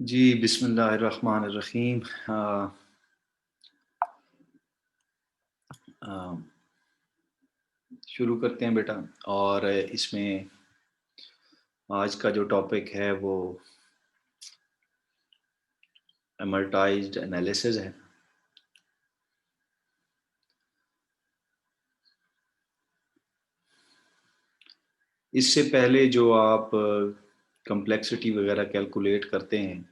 जी, बिस्मिल्लाहिर्रहमानिर्रहीम। अ, शुरू करते हैं बेटा। और इसमें आज का जो टॉपिक है वो एमर्टाइज्ड एनालिसिस है। इससे पहले जो आप कम्प्लेक्सिटी वगैरह कैलकुलेट करते हैं,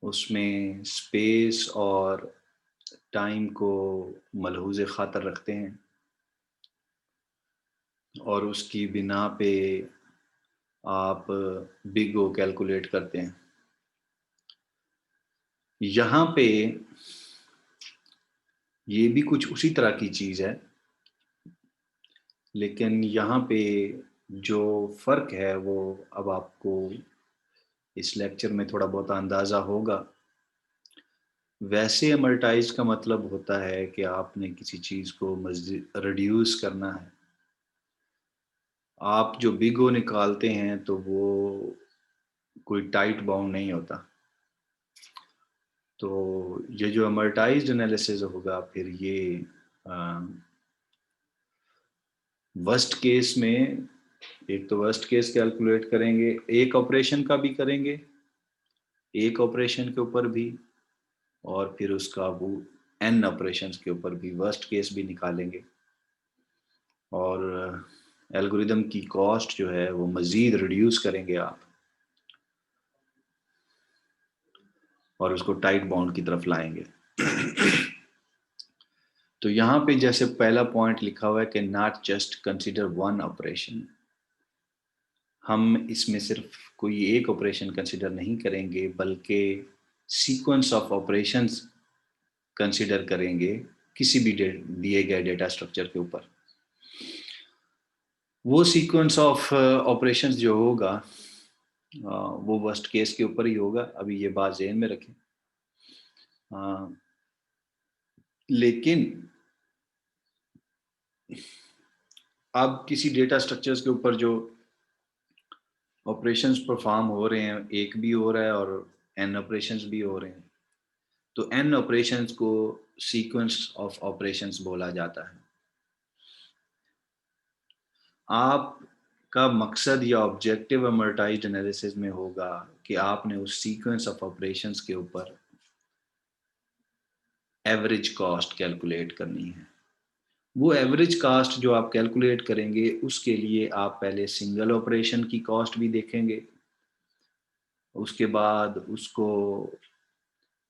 उसमें स्पेस और टाइम को मलहूज़ ख़ातर रखते हैं और उसकी बिना पे आप बिग ओ कैलकुलेट करते हैं। यहाँ पे ये भी कुछ उसी तरह की चीज़ है, लेकिन यहाँ पे जो फ़र्क है वो अब आपको इस लेक्चर में थोड़ा बहुत अंदाज़ा होगा। वैसे अमर्टाइज का मतलब होता है कि आपने किसी चीज़ को मज़ीद रिड्यूस करना है। आप जो बिग ओ निकालते हैं तो वो कोई टाइट बाउंड नहीं होता। तो ये जो अमर्टाइज्ड एनालिसिस होगा, फिर ये वर्स्ट केस में एक तो वर्स्ट केस कैलकुलेट करेंगे, एक ऑपरेशन का भी करेंगे, एक ऑपरेशन के ऊपर भी, और फिर उसका वो एन ऑपरेशंस के ऊपर भी वर्स्ट केस भी निकालेंगे। और एल्गोरिदम की कॉस्ट जो है वो मज़ीद रिड्यूस करेंगे आप, और उसको टाइट बाउंड की तरफ लाएंगे। तो यहाँ पे जैसे पहला पॉइंट लिखा हुआ है कि not just consider one operation, हम इसमें सिर्फ कोई एक ऑपरेशन कंसिडर नहीं करेंगे बल्कि सीक्वेंस ऑफ ऑपरेशंस कंसिडर करेंगे किसी भी दिए गए डेटा स्ट्रक्चर के ऊपर। वो सीक्वेंस ऑफ ऑपरेशंस जो होगा वो वर्स्ट केस के ऊपर ही होगा। अभी ये बात ज़हन में रखें। लेकिन अब किसी डेटा स्ट्रक्चर्स के ऊपर जो ऑपरेशंस परफॉर्म हो रहे हैं, एक भी हो रहा है और एन ऑपरेशंस भी हो रहे हैं, तो एन ऑपरेशंस को सीक्वेंस ऑफ ऑपरेशंस बोला जाता है। आपका मकसद या ऑब्जेक्टिव अमर्टाइज्ड एनालिसिस में होगा कि आपने उस सीक्वेंस ऑफ ऑपरेशंस के ऊपर एवरेज कॉस्ट कैलकुलेट करनी है। वो एवरेज कास्ट जो आप कैलकुलेट करेंगे, उसके लिए आप पहले सिंगल ऑपरेशन की कॉस्ट भी देखेंगे, उसके बाद उसको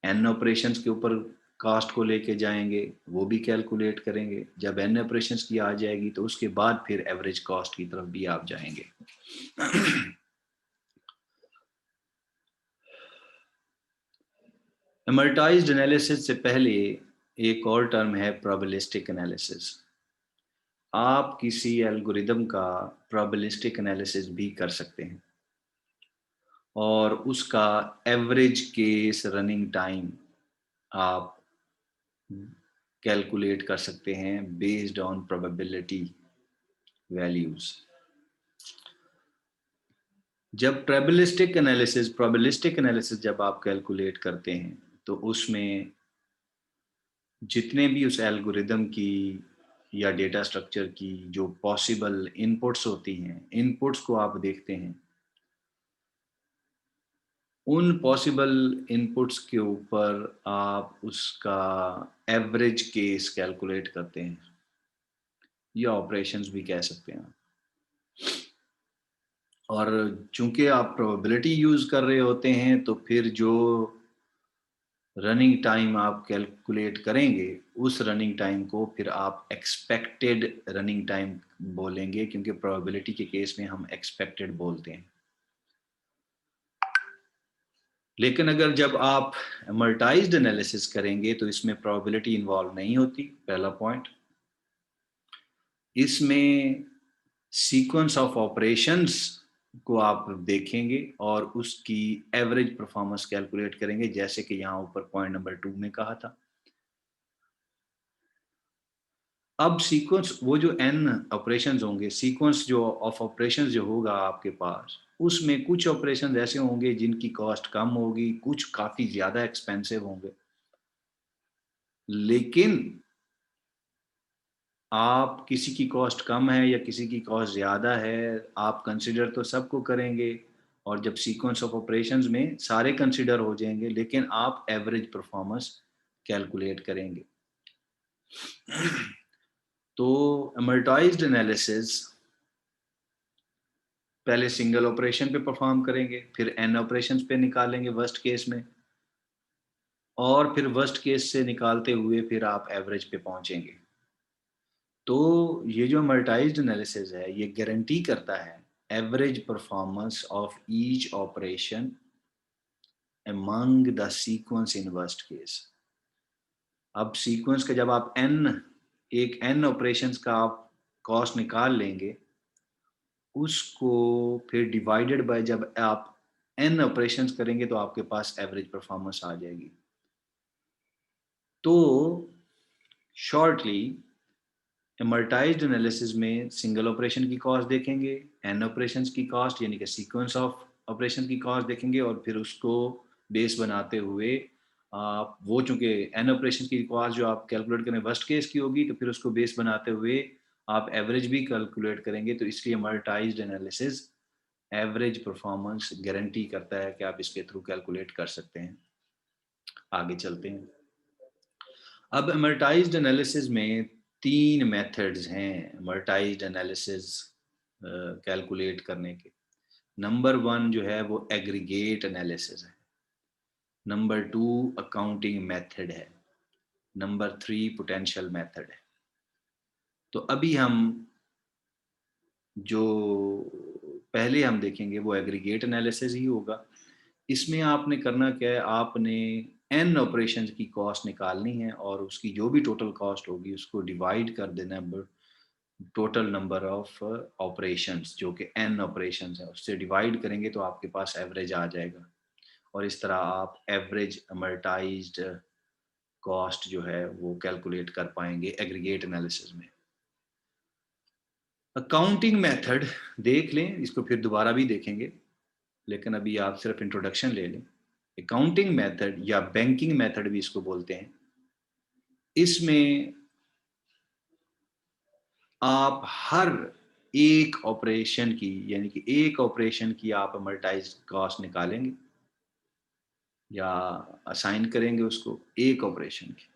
एन ऑपरेशंस के ऊपर कास्ट को लेके जाएंगे, वो भी कैलकुलेट करेंगे। जब एन ऑपरेशंस की आ जाएगी तो उसके बाद फिर एवरेज कॉस्ट की तरफ भी आप जाएंगे। एमर्टाइज्ड एनालिसिस से पहले एक और टर्म है प्रोबेबिलिस्टिक एनालिसिस। आप किसी एल्गोरिदम का प्रोबेबिलिस्टिक एनालिसिस भी कर सकते हैं और उसका एवरेज केस रनिंग टाइम आप कैलकुलेट कर सकते हैं बेस्ड ऑन प्रोबेबिलिटी वैल्यूज। जब प्रोबेबिलिस्टिक एनालिसिस जब आप कैलकुलेट करते हैं तो उसमें जितने भी उस एल्गोरिदम की या डेटा स्ट्रक्चर की जो पॉसिबल इनपुट्स होती हैं, इनपुट्स को आप देखते हैं। उन पॉसिबल इनपुट्स के ऊपर आप उसका एवरेज केस कैलकुलेट करते हैं, या ऑपरेशंस भी कह सकते हैं। और चूंकि आप प्रोबेबिलिटी यूज कर रहे होते हैं तो फिर जो रनिंग टाइम आप कैलकुलेट करेंगे, उस रनिंग टाइम को फिर आप एक्सपेक्टेड रनिंग टाइम बोलेंगे, क्योंकि प्रोबेबिलिटी के केस में हम एक्सपेक्टेड बोलते हैं। लेकिन अगर जब आप एमर्टाइज्ड एनालिसिस करेंगे तो इसमें प्रोबेबिलिटी इन्वॉल्व नहीं होती, पहला पॉइंट। इसमें सीक्वेंस ऑफ ऑपरेशंस को आप देखेंगे और उसकी एवरेज परफॉर्मेंस कैलकुलेट करेंगे, जैसे कि यहाँ ऊपर पॉइंट नंबर 2 में कहा था। अब सीक्वेंस वो जो एन ऑपरेशंस होंगे, सीक्वेंस जो ऑफ ऑपरेशंस जो होगा आपके पास, उसमें कुछ ऑपरेशंस ऐसे होंगे जिनकी कॉस्ट कम होगी, कुछ काफ़ी ज़्यादा एक्सपेंसिव होंगे। लेकिन आप किसी की कॉस्ट कम है या किसी की कॉस्ट ज़्यादा है, आप कंसीडर तो सबको करेंगे और जब सीक्वेंस ऑफ ऑपरेशंस में सारे कंसीडर हो जाएंगे, लेकिन आप एवरेज परफॉर्मेंस कैलकुलेट करेंगे। तो अमोर्टाइज्ड एनालिसिस पहले सिंगल ऑपरेशन पे परफॉर्म करेंगे, फिर एन ऑपरेशंस पे निकालेंगे वर्स्ट केस में, और फिर वर्स्ट केस से निकालते हुए फिर आप एवरेज पे पहुंचेंगे। तो ये जो अमोर्टाइज्ड एनालिसिस है, ये गारंटी करता है average performance of each operation among the sequence in worst case. अब सीक्वेंस का जब आप एक एन ऑपरेशंस का आप कॉस्ट निकाल लेंगे, उसको फिर डिवाइडेड बाय जब आप एन ऑपरेशंस करेंगे तो आपके पास एवरेज परफॉर्मेंस आ जाएगी। तो शॉर्टली एमर्टाइज्ड एनालिसिस में सिंगल ऑपरेशन की कॉस्ट देखेंगे, एन ऑपरेशंस की कॉस्ट यानी कि सीक्वेंस ऑफ ऑपरेशन की कॉस्ट देखेंगे, और फिर उसको बेस बनाते हुए आप वो चूंकि एन ऑपरेशन की कॉस्ट जो आप कैलकुलेट करें वर्स्ट केस की होगी, तो फिर उसको बेस बनाते हुए आप एवरेज भी कैलकुलेट करेंगे। तो इसलिए एमर्टाइज्ड एनालिसिस एवरेज परफॉर्मेंस गारंटी करता है कि आप इसके थ्रू कैलकुलेट कर सकते हैं। आगे चलते हैं। अब एमर्टाइज्ड एनालिसिस में तीन मेथड्स हैं एमर्टाइज्ड एनालिसिस कैलकुलेट करने के। नंबर वन जो है वो एग्रीगेट एनालिसिस है, नंबर टू अकाउंटिंग मेथड है, नंबर थ्री पोटेंशियल मेथड है। तो अभी हम जो पहले हम देखेंगे वो एग्रीगेट एनालिसिस ही होगा। इसमें आपने करना क्या है, आपने एन ऑपरेशंस की कॉस्ट निकालनी है और उसकी जो भी टोटल कॉस्ट होगी उसको डिवाइड कर देना है टोटल नंबर ऑफ ऑपरेशंस, जो कि एन ऑपरेशंस है, उससे डिवाइड करेंगे तो आपके पास एवरेज आ जाएगा। और इस तरह आप एवरेज अमर्टाइज्ड कॉस्ट जो है वो कैलकुलेट कर पाएंगे एग्रीगेट एनालिसिस में। अकाउंटिंग मेथड देख लें, इसको फिर दोबारा भी देखेंगे, लेकिन अभी आप सिर्फ इंट्रोडक्शन ले लें। अकाउंटिंग मेथड या बैंकिंग मेथड भी इसको बोलते हैं। इसमें आप हर एक ऑपरेशन की यानी कि एक ऑपरेशन की आप अमर्टाइज कॉस्ट निकालेंगे या असाइन करेंगे उसको एक ऑपरेशन की।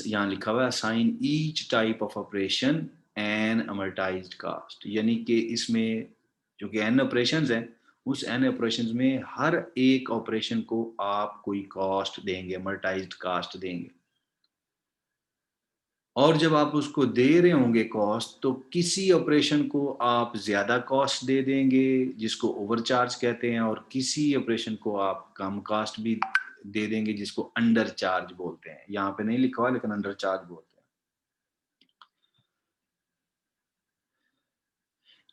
यहाँ लिखा हुआ है assign each type of operation an amortized cost, यानी कि इसमें जो कि एन ऑपरेशंस हैं, उस एन ऑपरेशंस में हर एक ऑपरेशन को आप कोई कॉस्ट देंगे, अमर्टाइज्ड कॉस्ट देंगे। और जब आप उसको दे रहे होंगे कॉस्ट, तो किसी ऑपरेशन को आप ज़्यादा कॉस्ट दे देंगे जिसको ओवरचार्ज कहते हैं, और किसी ऑपरेशन को आप कम कॉस्ट भी दे देंगे जिसको अंडर चार्ज बोलते हैं। यहाँ पे नहीं लिखा हुआ लेकिन अंडर चार्ज बोलते हैं।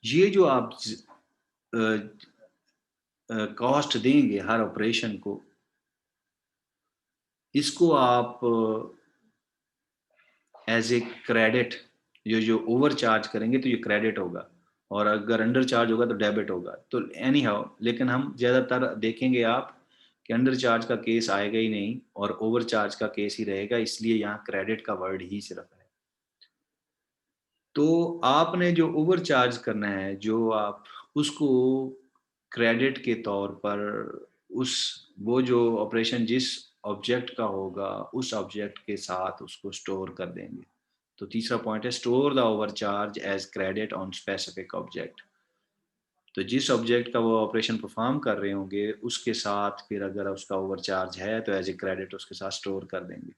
ये जो आप कॉस्ट देंगे हर ऑपरेशन को, इसको आप एज ए क्रेडिट, ये जो ओवर चार्ज करेंगे तो ये क्रेडिट होगा, और अगर अंडर चार्ज होगा तो डेबिट होगा। तो एनी हाउ, लेकिन हम ज़्यादातर देखेंगे आप कि अंडर चार्ज का केस आएगा ही नहीं और ओवर चार्ज का केस ही रहेगा, इसलिए यहाँ क्रेडिट का वर्ड ही सिर्फ है। तो आपने जो ओवर चार्ज करना है, जो आप उसको क्रेडिट के तौर पर उस वो जो ऑपरेशन जिस ऑब्जेक्ट का होगा उस ऑब्जेक्ट के साथ उसको स्टोर कर देंगे। तो तीसरा पॉइंट है store the overcharge as credit on specific object. तो जिस ऑब्जेक्ट का वो ऑपरेशन परफॉर्म कर रहे होंगे उसके साथ फिर अगर उसका ओवरचार्ज है तो एज ए क्रेडिट उसके साथ स्टोर कर देंगे।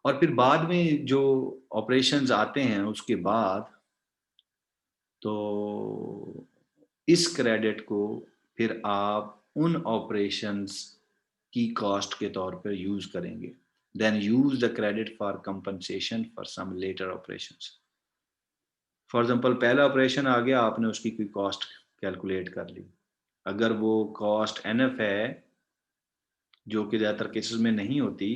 और फिर बाद में जो ऑपरेशंस आते हैं उसके बाद, तो इस क्रेडिट को फिर आप उन ऑपरेशंस की कॉस्ट के तौर पर यूज करेंगे। Then use the credit for compensation for some later operations. For example पहला ऑपरेशन आ गया, आपने उसकी कोई कॉस्ट कैलकुलेट कर ली, अगर वो कॉस्ट एनएफ है, जो कि ज़्यादातर केसेस में नहीं होती,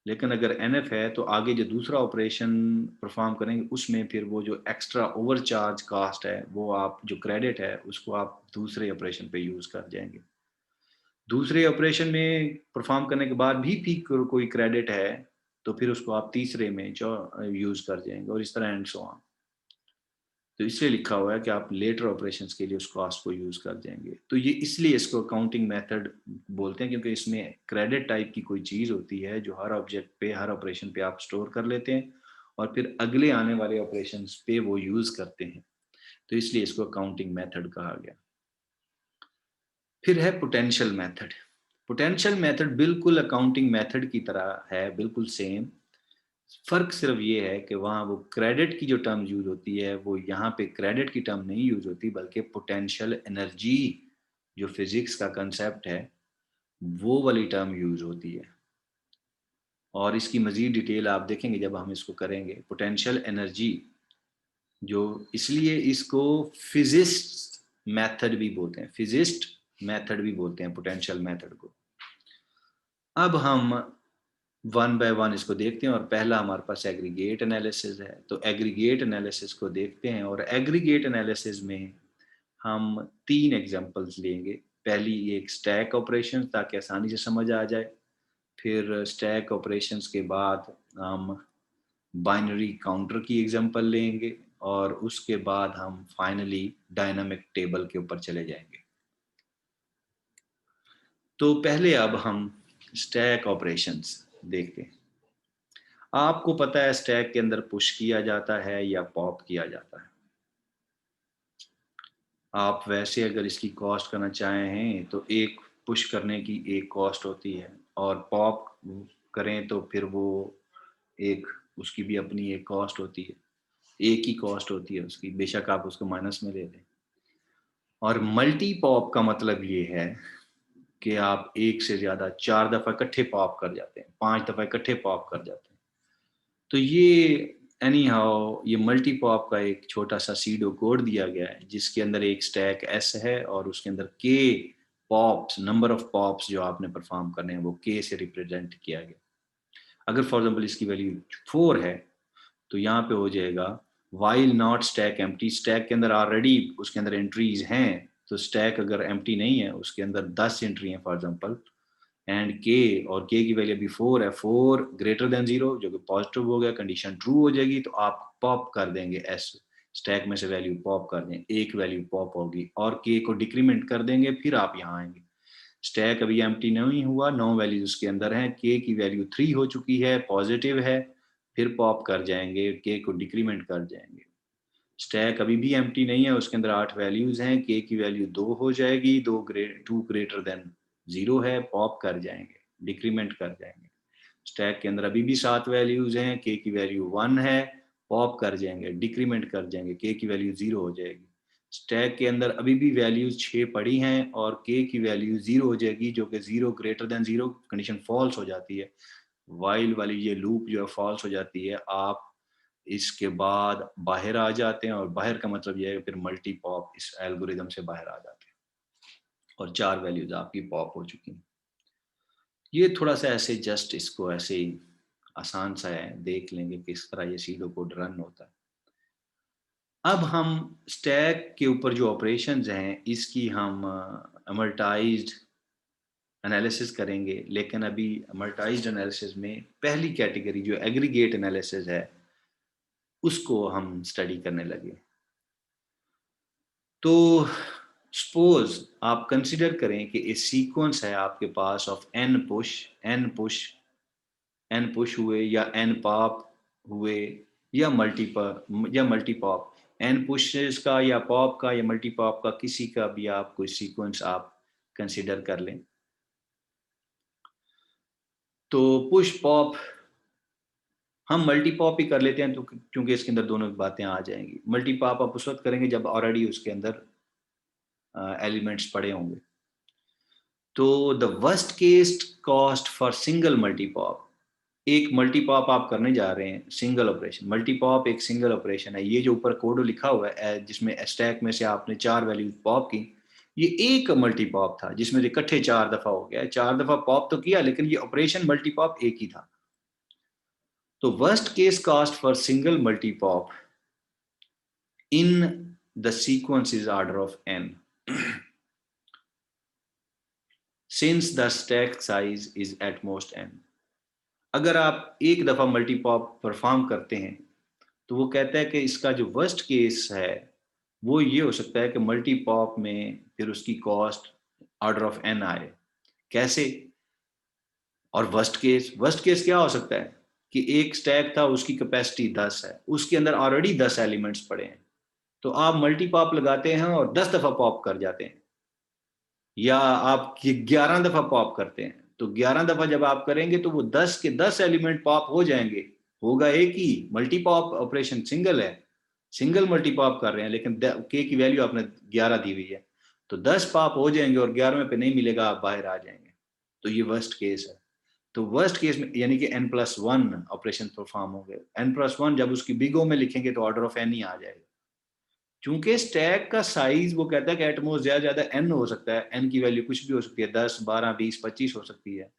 लेकिन अगर एनएफ है तो आगे जो दूसरा ऑपरेशन परफॉर्म करेंगे उसमें फिर वो जो एक्स्ट्रा ओवरचार्ज कास्ट है वो आप जो क्रेडिट है उसको आप दूसरे ऑपरेशन पे यूज़ कर जाएंगे। दूसरे ऑपरेशन में परफॉर्म करने के बाद भी कोई क्रेडिट है तो फिर उसको आप तीसरे में जो यूज़ कर जाएंगे और इस तरह एंड सो ऑन। तो इसलिए लिखा हुआ है कि आप लेटर ऑपरेशंस के लिए उस कॉस्ट को यूज़ कर जाएंगे। तो ये इसलिए इसको अकाउंटिंग मेथड बोलते हैं क्योंकि इसमें क्रेडिट टाइप की कोई चीज़ होती है जो हर ऑब्जेक्ट पे हर ऑपरेशन पे आप स्टोर कर लेते हैं और फिर अगले आने वाले ऑपरेशंस पे वो यूज़ करते हैं। तो इसलिए इसको अकाउंटिंग मेथड कहा गया। फिर है पोटेंशियल मेथड। पोटेंशियल मेथड बिल्कुल अकाउंटिंग मेथड की तरह है, बिल्कुल सेम। फ़र्क सिर्फ ये है कि वहाँ वो क्रेडिट की जो टर्म यूज़ होती है वो यहाँ पे क्रेडिट की टर्म नहीं यूज़ होती बल्कि पोटेंशियल एनर्जी जो फिज़िक्स का कंसेप्ट है वो वाली टर्म यूज़ होती है। और इसकी मज़ीद डिटेल आप देखेंगे जब हम इसको करेंगे। पोटेंशियल एनर्जी जो इसलिए इसको फिज़िस्ट मेथड भी बोलते हैं, फिज़िस्ट मेथड भी बोलते हैं पोटेंशियल मेथड को। अब हम वन बाय वन इसको देखते हैं और पहला हमारे पास एग्रीगेट एनालिसिस है। तो एग्रीगेट एनालिसिस को देखते हैं और एग्रीगेट एनालिसिस में हम 3 एग्जांपल्स लेंगे। पहली एक स्टैक ऑपरेशन ताकि आसानी से समझ आ जाए। फिर स्टैक ऑपरेशंस के बाद हम बाइनरी काउंटर की एग्जांपल लेंगे और उसके बाद हम फाइनली डायनामिक टेबल के ऊपर चले जाएंगे। तो पहले अब हम स्टैक ऑपरेशंस देखते हैं। आपको पता है स्टैक के अंदर पुश किया जाता है या पॉप किया जाता है। आप वैसे अगर इसकी कॉस्ट करना चाहें तो एक पुश करने की एक कॉस्ट होती है और पॉप करें तो फिर वो एक उसकी भी अपनी एक कॉस्ट होती है। एक ही कॉस्ट होती है उसकी, बेशक आप उसको माइनस में ले लें। और मल्टी पॉप का मतलब ये है कि आप एक से ज़्यादा 4 दफ़ा इकट्ठे पॉप कर जाते हैं, 5 दफ़ा इकट्ठे पॉप कर जाते हैं। तो ये एनी हाउ ये मल्टी पॉप का एक छोटा सा सीडो कोड दिया गया है जिसके अंदर एक स्टैक एस है और उसके अंदर के पॉप्स, नंबर ऑफ पॉप्स जो आपने परफॉर्म करने हैं वो के से रिप्रेजेंट किया गया। अगर फॉर एग्जांपल इसकी वैल्यू 4 है तो यहाँ पे हो जाएगा while not stack empty. Stack के अंदर ऑलरेडी उसके अंदर एंट्रीज हैं तो स्टैक अगर एम्प्टी नहीं है उसके अंदर 10 एंट्री हैं फॉर एग्जांपल एंड के और के की वैल्यू अभी 4 है, 4 ग्रेटर देन 0 जो कि पॉजिटिव हो गया, कंडीशन ट्रू हो जाएगी तो आप पॉप कर देंगे एस, स्टैक में से वैल्यू पॉप कर दें, एक वैल्यू पॉप होगी और के को डिक्रीमेंट कर देंगे। फिर आप यहाँ आएंगे, स्टैक अभी एम्प्टी नहीं हुआ, 9 वैल्यूज उसके अंदर हैं, के की वैल्यू 3 हो चुकी है, पॉजिटिव है, फिर पॉप कर जाएंगे, के को डिक्रीमेंट कर जाएंगे। स्टैक अभी भी एम्प्टी नहीं है, उसके अंदर 8 वैल्यूज हैं, के की वैल्यू 2 हो जाएगी, 2 ग्रेटर देन 0 है, पॉप कर जाएंगे, डिक्रीमेंट कर जाएंगे। स्टैक के अंदर अभी भी 7 वैल्यूज हैं, के की वैल्यू 1 है, पॉप कर जाएंगे, डिक्रीमेंट कर जाएंगे, के की वैल्यू 0 हो जाएगी। स्टैक के अंदर अभी भी वैल्यूज 6 पड़ी हैं और के की वैल्यू 0 हो जाएगी जो कि 0 ग्रेटर देन 0 कंडीशन फॉल्स हो जाती है। वाइल वाली ये लूप जो है फॉल्स हो जाती है। आप इसके बाद बाहर आ जाते हैं और बाहर का मतलब ये है कि फिर मल्टी पॉप इस एल्गोरिदम से बाहर आ जाते हैं और 4 वैल्यूज आपकी पॉप हो चुकी हैं। ये थोड़ा सा ऐसे जस्ट इसको ऐसे ही आसान सा है, देख लेंगे किस तरह ये सीडो कोड रन होता है। अब हम स्टैक के ऊपर जो ऑपरेशंस हैं इसकी हम अमर्टाइज्ड एनालिसिस करेंगे, लेकिन अभी अमर्टाइज्ड एनालिसिस में पहली कैटेगरी जो एग्रीगेट एनालिसिस है उसको हम स्टडी करने लगे। तो सपोज आप कंसिडर करें कि एक सीक्वेंस है आपके पास ऑफ एन पुश हुए या एन पॉप हुए या मल्टी पॉप, एन पुशेस का या पॉप का या मल्टी पॉप का, किसी का भी आप कोई सीक्वेंस आप कंसिडर कर लें। तो पुश पॉप हम मल्टी पॉप ही कर लेते हैं तो क्योंकि इसके अंदर दोनों बातें आ जाएंगी। मल्टी पॉप आप उस वक्त करेंगे जब ऑलरेडी उसके अंदर एलिमेंट्स पड़े होंगे। तो the worst case cost for single multi pop, एक मल्टी पॉप आप करने जा रहे हैं सिंगल ऑपरेशन, मल्टी पॉप एक सिंगल ऑपरेशन है। ये जो ऊपर कोड लिखा हुआ है जिसमें स्टैक में से आपने 4 वैल्यू पॉप की, ये एक मल्टी पॉप था जिसमें इकट्ठे 4 दफा हो गया, 4 दफा पॉप तो किया लेकिन ये ऑपरेशन मल्टी पॉप एक ही था। तो worst case cost for single multi pop in the sequence is order of n since the stack size is at most n। अगर आप एक दफा मल्टी पॉप परफॉर्म करते हैं तो वो कहता है कि इसका जो वर्स्ट केस है वो ये हो सकता है कि मल्टी पॉप में फिर उसकी कॉस्ट ऑर्डर ऑफ n आए। कैसे? और वर्स्ट केस क्या हो सकता है कि एक स्टैक था, उसकी कैपेसिटी 10 है, उसके अंदर ऑलरेडी 10 एलिमेंट्स पड़े हैं, तो आप मल्टी पॉप लगाते हैं और 10 दफा पॉप कर जाते हैं, या आप 11 दफा पॉप करते हैं, तो 11 दफा जब आप करेंगे तो वो 10 के 10 एलिमेंट पॉप हो जाएंगे। होगा एक ही मल्टी पॉप ऑपरेशन, सिंगल है, सिंगल मल्टी पॉप कर रहे हैं, लेकिन के की वैल्यू आपने 11 दी हुई है, तो 10 पॉप हो जाएंगे और 11वें पे नहीं मिलेगा, आप बाहर आ जाएंगे। तो ये वर्स्ट केस है। तो वर्स्ट केस में यानी कि n+1 ऑपरेशन परफॉर्म हो गए। n+1 जब उसकी बिग ओ में लिखेंगे तो ऑर्डर ऑफ n ही आ जाएगा। चूंकि स्टैक का साइज वो कहता है कि एटमोस्ट ज्यादा n हो सकता है, n की वैल्यू कुछ भी हो सकती है, 10, 12, 20, 25 हो सकती है।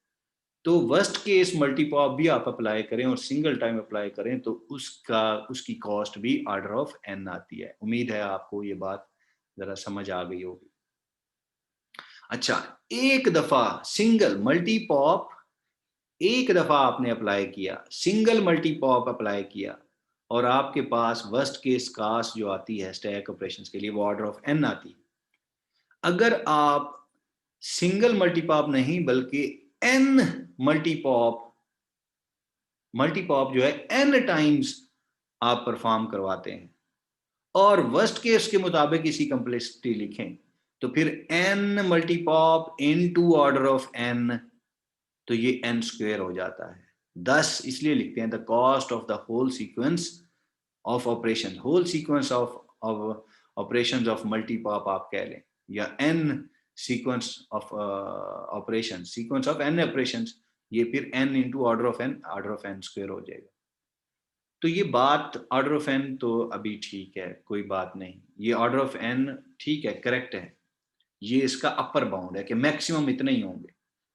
तो वर्स्ट केस मल्टीपॉप भी आप अप्लाई करें और सिंगल टाइम अप्लाई करें तो उसकी कॉस्ट भी ऑर्डर ऑफ n आती है। उम्मीद है आपको ये बात जरा समझ आ गई होगी। अच्छा, एक दफा सिंगल मल्टीपॉप, एक दफा आपने अप्लाई किया, सिंगल मल्टीपॉप अप्लाई किया, और आपके पास वर्स्ट केस कास्ट जो आती है स्टैक ऑपरेशंस के लिए वो ऑर्डर ऑफ n आती। अगर आप सिंगल मल्टीपॉप नहीं बल्कि n मल्टीपॉप मल्टीपॉप जो है n टाइम्स आप परफॉर्म करवाते हैं और वर्स्ट केस के मुताबिक इसी कंप्लेक्सिटी लिखें, तो फिर n multipop into order of n, तो ये n स्क्वायर हो जाता है। 10 इसलिए लिखते हैं the cost of the whole sequence of operation, whole sequence of operations of multipop आप कह लें, या n sequence of operation, sequence of n operations, ये फिर n into order of n square हो जाएगा। तो ये बात ऑर्डर ऑफ n तो अभी ठीक है, कोई बात नहीं, ये ऑर्डर ऑफ n ठीक है, करेक्ट है, ये इसका अपर बाउंड है कि मैक्सिमम इतने ही होंगे,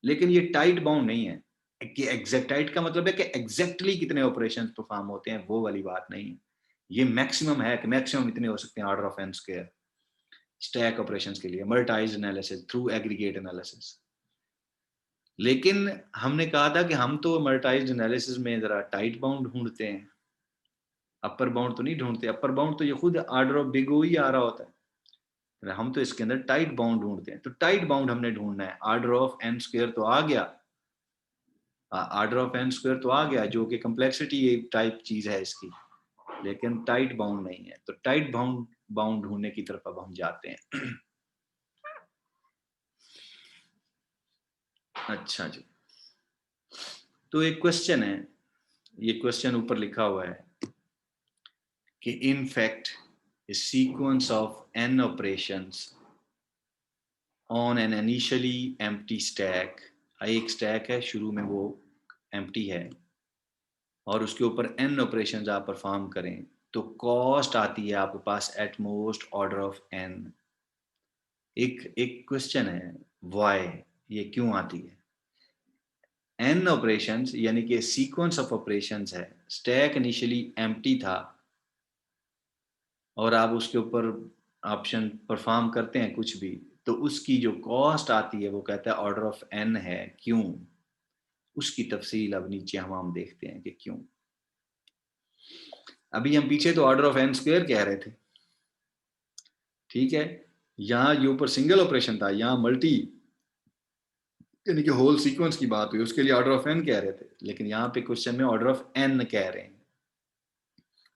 लेकिन ये टाइट बाउंड नहीं है कि एग्जैक्ट। टाइट का मतलब है कि एग्जैक्टली कितने ऑपरेशंस परफॉर्म होते हैं, वो वाली बात नहीं है। ये मैक्सिमम है कि मैक्सिमम इतने हो सकते हैं order of n square stack operations के लिए, मल्टाइज एनालिसिस थ्रू एग्रीगेट एनालिसिस। लेकिन हमने कहा था कि हम तो मल्टाइज एनालिसिस में जरा टाइट बाउंड ढूंढते हैं, अपर बाउंड तो नहीं ढूंढते। अपर बाउंड तो ये खुद ऑर्डर ऑफ बिग ओ ही आ रहा होता है, हम तो इसके अंदर टाइट बाउंड ढूंढते हैं। तो टाइट बाउंड हमने ढूंढना है, ऑर्डर ऑफ n स्क्वायर तो आ गया, ऑर्डर ऑफ n स्क्वायर तो आ गया, जो कि कम्प्लेक्सिटी टाइप चीज है इसकी, लेकिन टाइट बाउंड नहीं है। तो टाइट बाउंड बाउंड ढूंढने की तरफ अब हम जाते हैं। अच्छा जी, तो एक क्वेश्चन है, ये क्वेश्चन ऊपर लिखा हुआ है कि in fact a sequence of n operations on an initially empty stack, एक स्टैक है, शुरू में वो एम्प्टी है और उसके ऊपर n ऑपरेशंस आप परफॉर्म करें तो कॉस्ट आती है आपके पास at most order of n। एक एक क्वेश्चन है, व्हाई, ये क्यों आती है? n ऑपरेशंस यानी कि सीक्वेंस ऑफ ऑपरेशंस है, स्टैक इनिशियली एम्प्टी था और आप उसके ऊपर ऑप्शन परफॉर्म करते हैं कुछ भी, तो उसकी जो कॉस्ट आती है वो कहता है ऑर्डर ऑफ n है। क्यों? उसकी तफसील अब नीचे हम देखते हैं कि क्यों। अभी हम पीछे तो ऑर्डर ऑफ n स्क्वायर कह रहे थे, ठीक है, यहाँ ये ऊपर सिंगल ऑपरेशन था, यहाँ मल्टी यानी कि होल सीक्वेंस की बात हुई, उसके लिए ऑर्डर ऑफ n कह रहे थे, लेकिन यहाँ पे क्वेश्चन में ऑर्डर ऑफ n कह रहे हैं,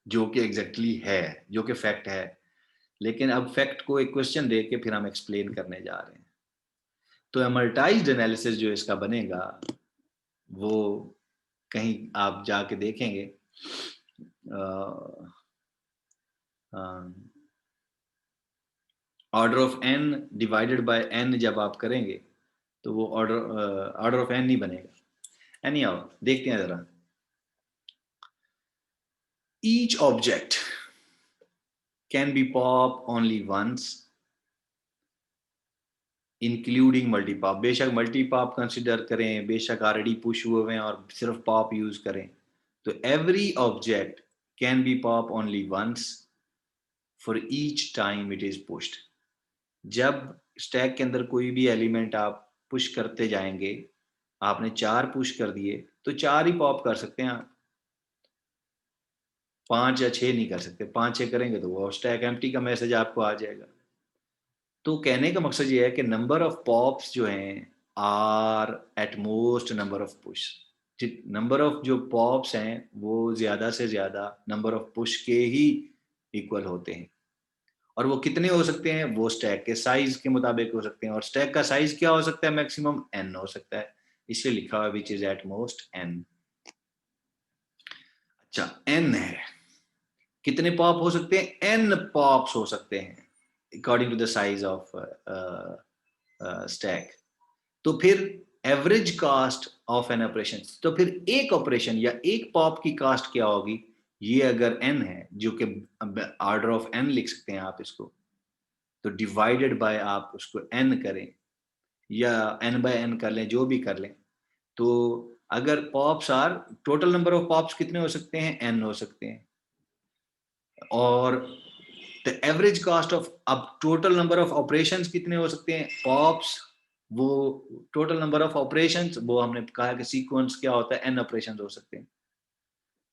जो कि एग्जैक्टली है, जो कि फैक्ट है। लेकिन अब फैक्ट को एक क्वेश्चन दे के फिर हम एक्सप्लेन करने जा रहे हैं। तो एमल्टाइज्ड एनालिसिस जो इसका बनेगा वो कहीं आप जाके देखेंगे, order of n divided by n जब आप करेंगे तो वो ऑर्डर ऑफ n नहीं बनेगा। एनी हाउ देखते हैं जरा। Each object can be pop only once including multipop. बेशक मल्टीपॉप कंसिडर करें, बेशक ऑलरेडी पुश हुए हैं और सिर्फ पॉप यूज करें, तो every object can be pop only once for each time it is pushed. जब स्टैक के अंदर कोई भी एलिमेंट आप पुश करते जाएंगे, आपने 4 पुश कर दिए तो 4 ही पॉप कर सकते हैं आप, 5 या 6 नहीं कर सकते। 5-6 करेंगे तो वो स्टैक एम्प्टी का मैसेज आपको आ जाएगा। तो कहने का मकसद ये है कि नंबर ऑफ पॉप्स जो हैं are at most number of push. Number of जो पॉप्स हैं वो ज्यादा से ज्यादा नंबर ऑफ पुश के ही इक्वल होते हैं। और वो कितने हो सकते हैं, वो स्टैक के साइज के मुताबिक हो सकते हैं। और स्टैक का साइज क्या हो सकता है, मैक्सिमम n हो सकता है, इसलिए लिखा हुआ which is at most n। अच्छा, n है, कितने पॉप हो सकते हैं, n पॉप्स हो सकते हैं according to the size of stack. तो फिर average cost of n operation, तो फिर एक ऑपरेशन या एक पॉप की कास्ट क्या होगी, ये अगर n है, जो कि ऑर्डर ऑफ n लिख सकते हैं आप इसको, तो डिवाइडेड बाय आप उसको n करें या n बाय n कर लें, जो भी कर लें। तो अगर pops are, total number of pops कितने हो सकते हैं, n हो सकते हैं। और द एवरेज कॉस्ट ऑफ, अब टोटल नंबर ऑफ ऑपरेशंस कितने हो सकते हैं, पॉप्स, वो टोटल नंबर ऑफ ऑपरेशंस, वो हमने कहा कि सीक्वेंस क्या होता है, n ऑपरेशंस हो सकते हैं।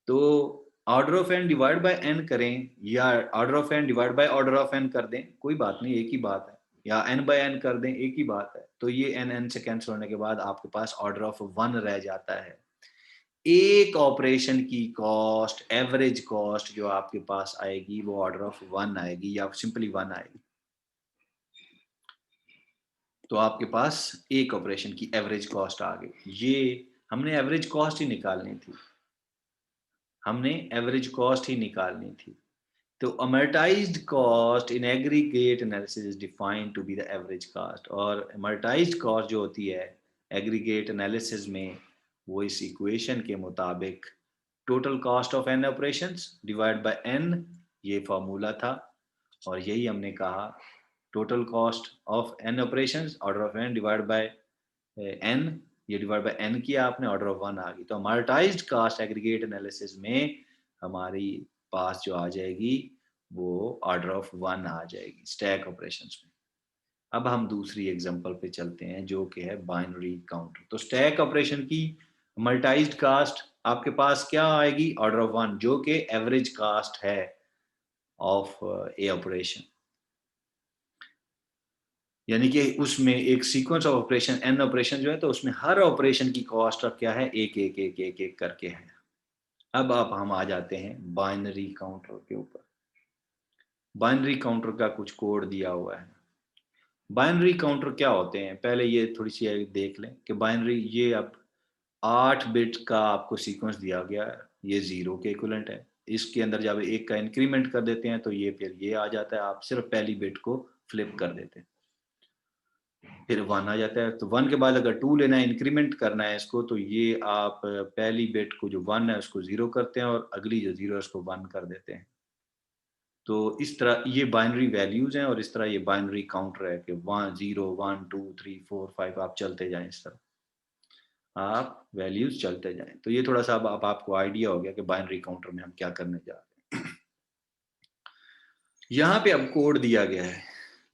तो order of n divide by n करें या order of n divide by order of n कर दें, कोई बात नहीं, एक ही बात है। या n बाय n कर दें, एक ही बात है। तो ये n से कैंसिल होने के बाद आपके पास ऑर्डर ऑफ 1 रह जाता है। एक ऑपरेशन की कॉस्ट, एवरेज कॉस्ट जो आपके पास आएगी वो ऑर्डर ऑफ 1 आएगी या सिंपली 1 आएगी। तो आपके पास एक ऑपरेशन की एवरेज कॉस्ट आ गई। ये हमने एवरेज कॉस्ट ही निकालनी थी, हमने एवरेज कॉस्ट ही निकालनी थी। तो amortized cost in aggregate analysis is defined to be the average cost। और amortized cost जो होती है aggregate analysis में, वो इस equation के मुताबिक total cost of n operations divided by n, ये फॉर्मूला था। और यही हमने कहा total cost of n operations order of n divided by n, ये डिवाइड बाय n किया आपने, ऑर्डर ऑफ 1 आ गई। तो amortized cost एग्रीगेट एनालिसिस में हमारी पास जो आ जाएगी वो ऑर्डर ऑफ 1 आ जाएगी स्टैक ऑपरेशंस में। अब हम दूसरी एग्जांपल पे चलते हैं जो कि है बाइनरी काउंटर। तो स्टैक ऑपरेशन की amortized कास्ट आपके पास क्या आएगी, ऑर्डर ऑफ 1, जो कि एवरेज कास्ट है ऑफ ए ऑपरेशन। यानी कि उसमें एक sequence of operation, an operation जो है, तो उसमें हर ऑपरेशन की कॉस्ट अब क्या है, एक एक एक एक एक करके है। अब आप हम आ जाते हैं बाइनरी काउंटर के ऊपर। बाइनरी काउंटर का कुछ कोड दिया हुआ है। बाइनरी काउंटर क्या होते हैं, पहले ये थोड़ी सी देख लें कि बाइनरी, ये अब 8 बिट का आपको सीक्वेंस दिया गया है, ये 0 के इक्विवेलेंट है। इसके अंदर जब एक का इंक्रीमेंट कर देते हैं तो ये फिर ये आ जाता है, आप सिर्फ पहली बिट को फ्लिप कर देते हैं, फिर 1 आ जाता है। तो 1 के बाद अगर 2 लेना है, इंक्रीमेंट करना है इसको, तो ये आप पहली बिट को जो 1 है उसको 0 करते हैं और अगली जो 0 है उसको 1 कर देते हैं। तो इस तरह ये बाइनरी वैल्यूज हैं और इस तरह ये बाइनरी काउंटर है कि 1 0 1 2 3 4 5 आप चलते जाएं, इस तरह आप वैल्यूज चलते जाएं। तो ये थोड़ा सा अब आपको आइडिया हो गया कि बाइनरी काउंटर में हम क्या करने जा रहे हैं। यहाँ पे अब कोड दिया गया है,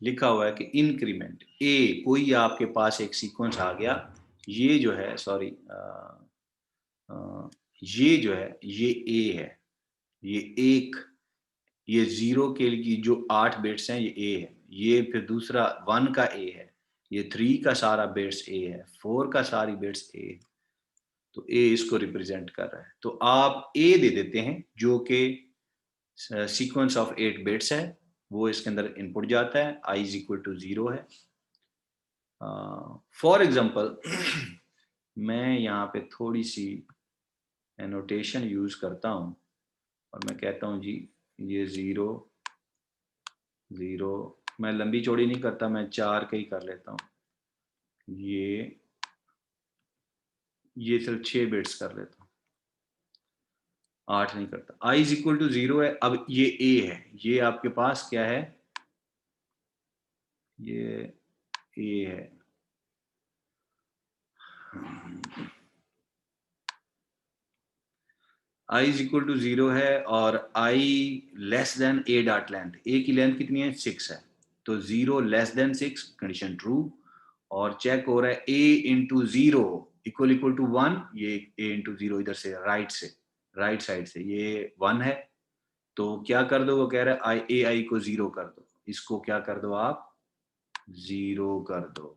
लिखा हुआ है कि इंक्रीमेंट ए, कोई आपके पास एक सीक्वेंस आ गया, ये जो है, सॉरी, ये जो है ये ए है, ये एक, ये 0 के लिए जो 8 बिट्स हैं ये ए है, ये फिर दूसरा 1 का ए है, ये 3 का सारा बिट्स ए है, 4 का सारी बिट्स ए है। तो ए इसको रिप्रेजेंट कर रहा है, तो आप ए दे देते हैं जो कि सीक्वेंस ऑफ 8 बिट्स है, वो इसके अंदर इनपुट जाता है, आई इज इक्वल टू 0 है। फॉर एग्जाम्पल मैं यहाँ पे थोड़ी सी एनोटेशन यूज करता हूँ और मैं कहता हूँ जी ये 0 0, मैं लंबी चौड़ी नहीं करता, मैं 4 के ही कर लेता हूँ, ये सिर्फ 6 बिट्स कर लेता हूँ, 8 नहीं करता। आई इज इक्वल टू 0 है। अब ये ए है, ये आपके पास क्या है, ये ए है। i इज इक्वल टू 0 है और i less than a dot length, a की लेंथ कितनी है 6 है, तो 0 लेस देन 6 कंडीशन ट्रू, और चेक हो रहा है a into 0 equal equal to 1, ये a इंटू 0 इधर से राइट साइड से ये 1 है, तो क्या कर दो, वो कह रहा है a i को 0 कर दो, इसको क्या कर दो आप 0 कर दो,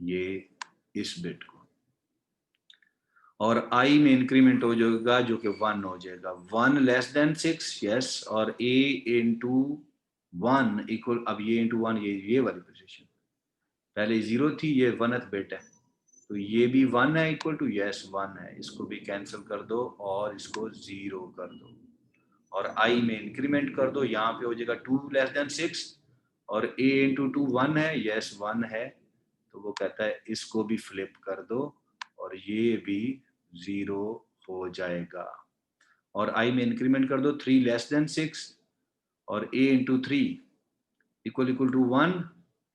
ये इस बिट को, और i में इंक्रीमेंट हो जाएगा जो कि 1 हो जाएगा, 1 लेस देन 6 यस, और a इंटू 1 इक्वल, अब ये इंटू 1 ये वाली पोजीशन, पहले 0 थी, ये 1th बिट है, तो ये भी 1 है इक्वल टू यस 1 है, इसको भी कैंसिल कर दो और इसको 0 कर दो, और i में इंक्रीमेंट कर दो, यहाँ पे हो जाएगा 2 लेस देन 6, और a इंटू 2 1 है, यस 1 है, तो वो कहता है इसको भी फ्लिप कर दो और ये भी 0 हो जाएगा, और i में इंक्रीमेंट कर दो 3 लेस देन 6, और a into 3 equal equal to 1,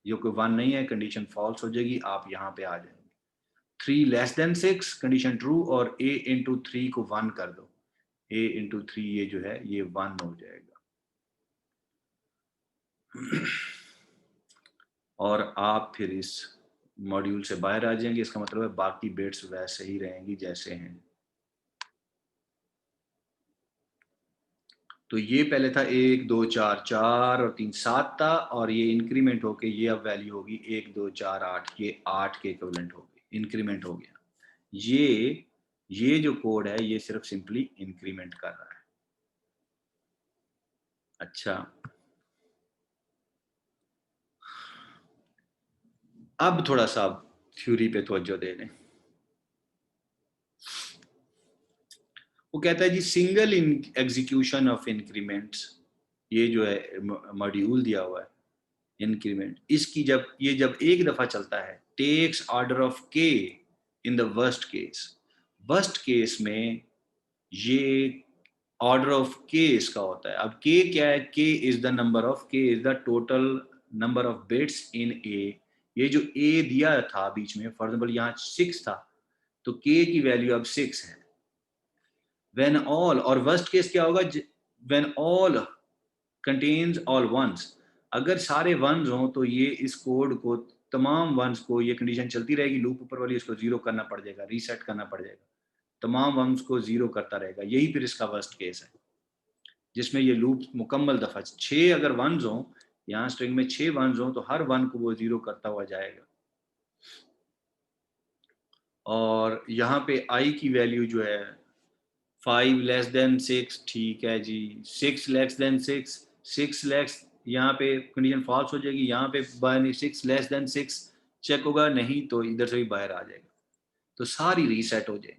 जो कि 1 नहीं है, कंडीशन फॉल्स हो जाएगी, आप यहाँ पे आ जाएंगे, 3 लेस देन 6 कंडीशन ट्रू, और a इंटू 3 को 1 कर दो, a इंटू 3 ये जो है ये 1 हो जाएगा, और आप फिर इस मॉड्यूल से बाहर आ जाएंगे, इसका मतलब है बाकी बिट्स वैसे ही रहेंगी जैसे हैं। तो ये पहले था 1 2 4 4 और 3 7 था, और ये इंक्रीमेंट होके ये अब वैल्यू होगी 1 2 4 8, ये 8 के इक्विवेलेंट हो गई, इंक्रीमेंट हो गया, ये जो कोड है ये सिर्फ सिंपली इंक्रीमेंट कर रहा है। अच्छा, अब थोड़ा सा थ्योरी पे तवज्जो दे लें। वो कहता है जी सिंगल एग्जीक्यूशन ऑफ इंक्रीमेंट्स, ये जो है मॉड्यूल दिया हुआ है इंक्रीमेंट, इसकी जब एक दफा चलता है, टेक्स ऑर्डर ऑफ के इन द वर्स्ट केस में ये ऑर्डर ऑफ के इसका होता है। अब के क्या है, K is the number of, K is the total number of bits in A, ये जो ए दिया था बीच में, फॉर एग्जाम्पल यहाँ 6 था, तो के की वैल्यू अब 6 है, व्हेन ऑल, और वर्स्ट केस क्या होगा, when all contains all ones, अगर सारे वंस हों तो ये इस कोड को, तमाम वंस को, ये कंडीशन चलती रहेगी, लूप ऊपर वाली इसको 0 करना पड़ जाएगा, रीसेट करना पड़ जाएगा, तमाम वंस को 0 करता रहेगा, यही फिर इसका वर्स्ट केस है, जिसमें ये लूप मुकम्मल दफा 6 अगर वंस हों, यहाँ स्ट्रिंग में 6 वंस हों, तो हर वन को वो 0 करता हुआ जाएगा, और यहाँ पे i की वैल्यू जो है 5 लेस देन 6, ठीक है जी, 6 लेस देन 6, 6 लेस, यहाँ पे कंडीशन फॉल्स हो जाएगी, यहाँ पे 6 लेस देन 6 चेक होगा, नहीं तो इधर से भी बाहर आ जाएगा, तो सारी रीसेट हो जाएगी।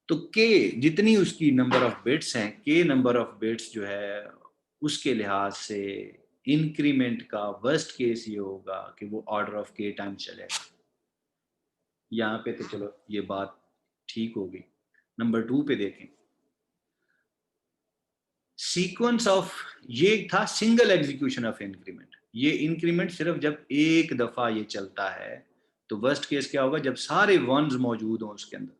तो के जितनी उसकी नंबर ऑफ बिट्स हैं, के नंबर ऑफ बिट्स जो है उसके लिहाज से इंक्रीमेंट का वर्स्ट केस ये होगा कि वो ऑर्डर ऑफ के टाइम चलेगा। यहाँ पे तो चलो ये बात ठीक होगी। नंबर 2 पे देखें, सीक्वेंस ऑफ, ये था सिंगल एग्जीक्यूशन ऑफ इंक्रीमेंट, ये इंक्रीमेंट सिर्फ जब एक दफा ये चलता है, तो वर्स्ट केस क्या होगा, जब सारे वंस मौजूद हों उसके अंदर।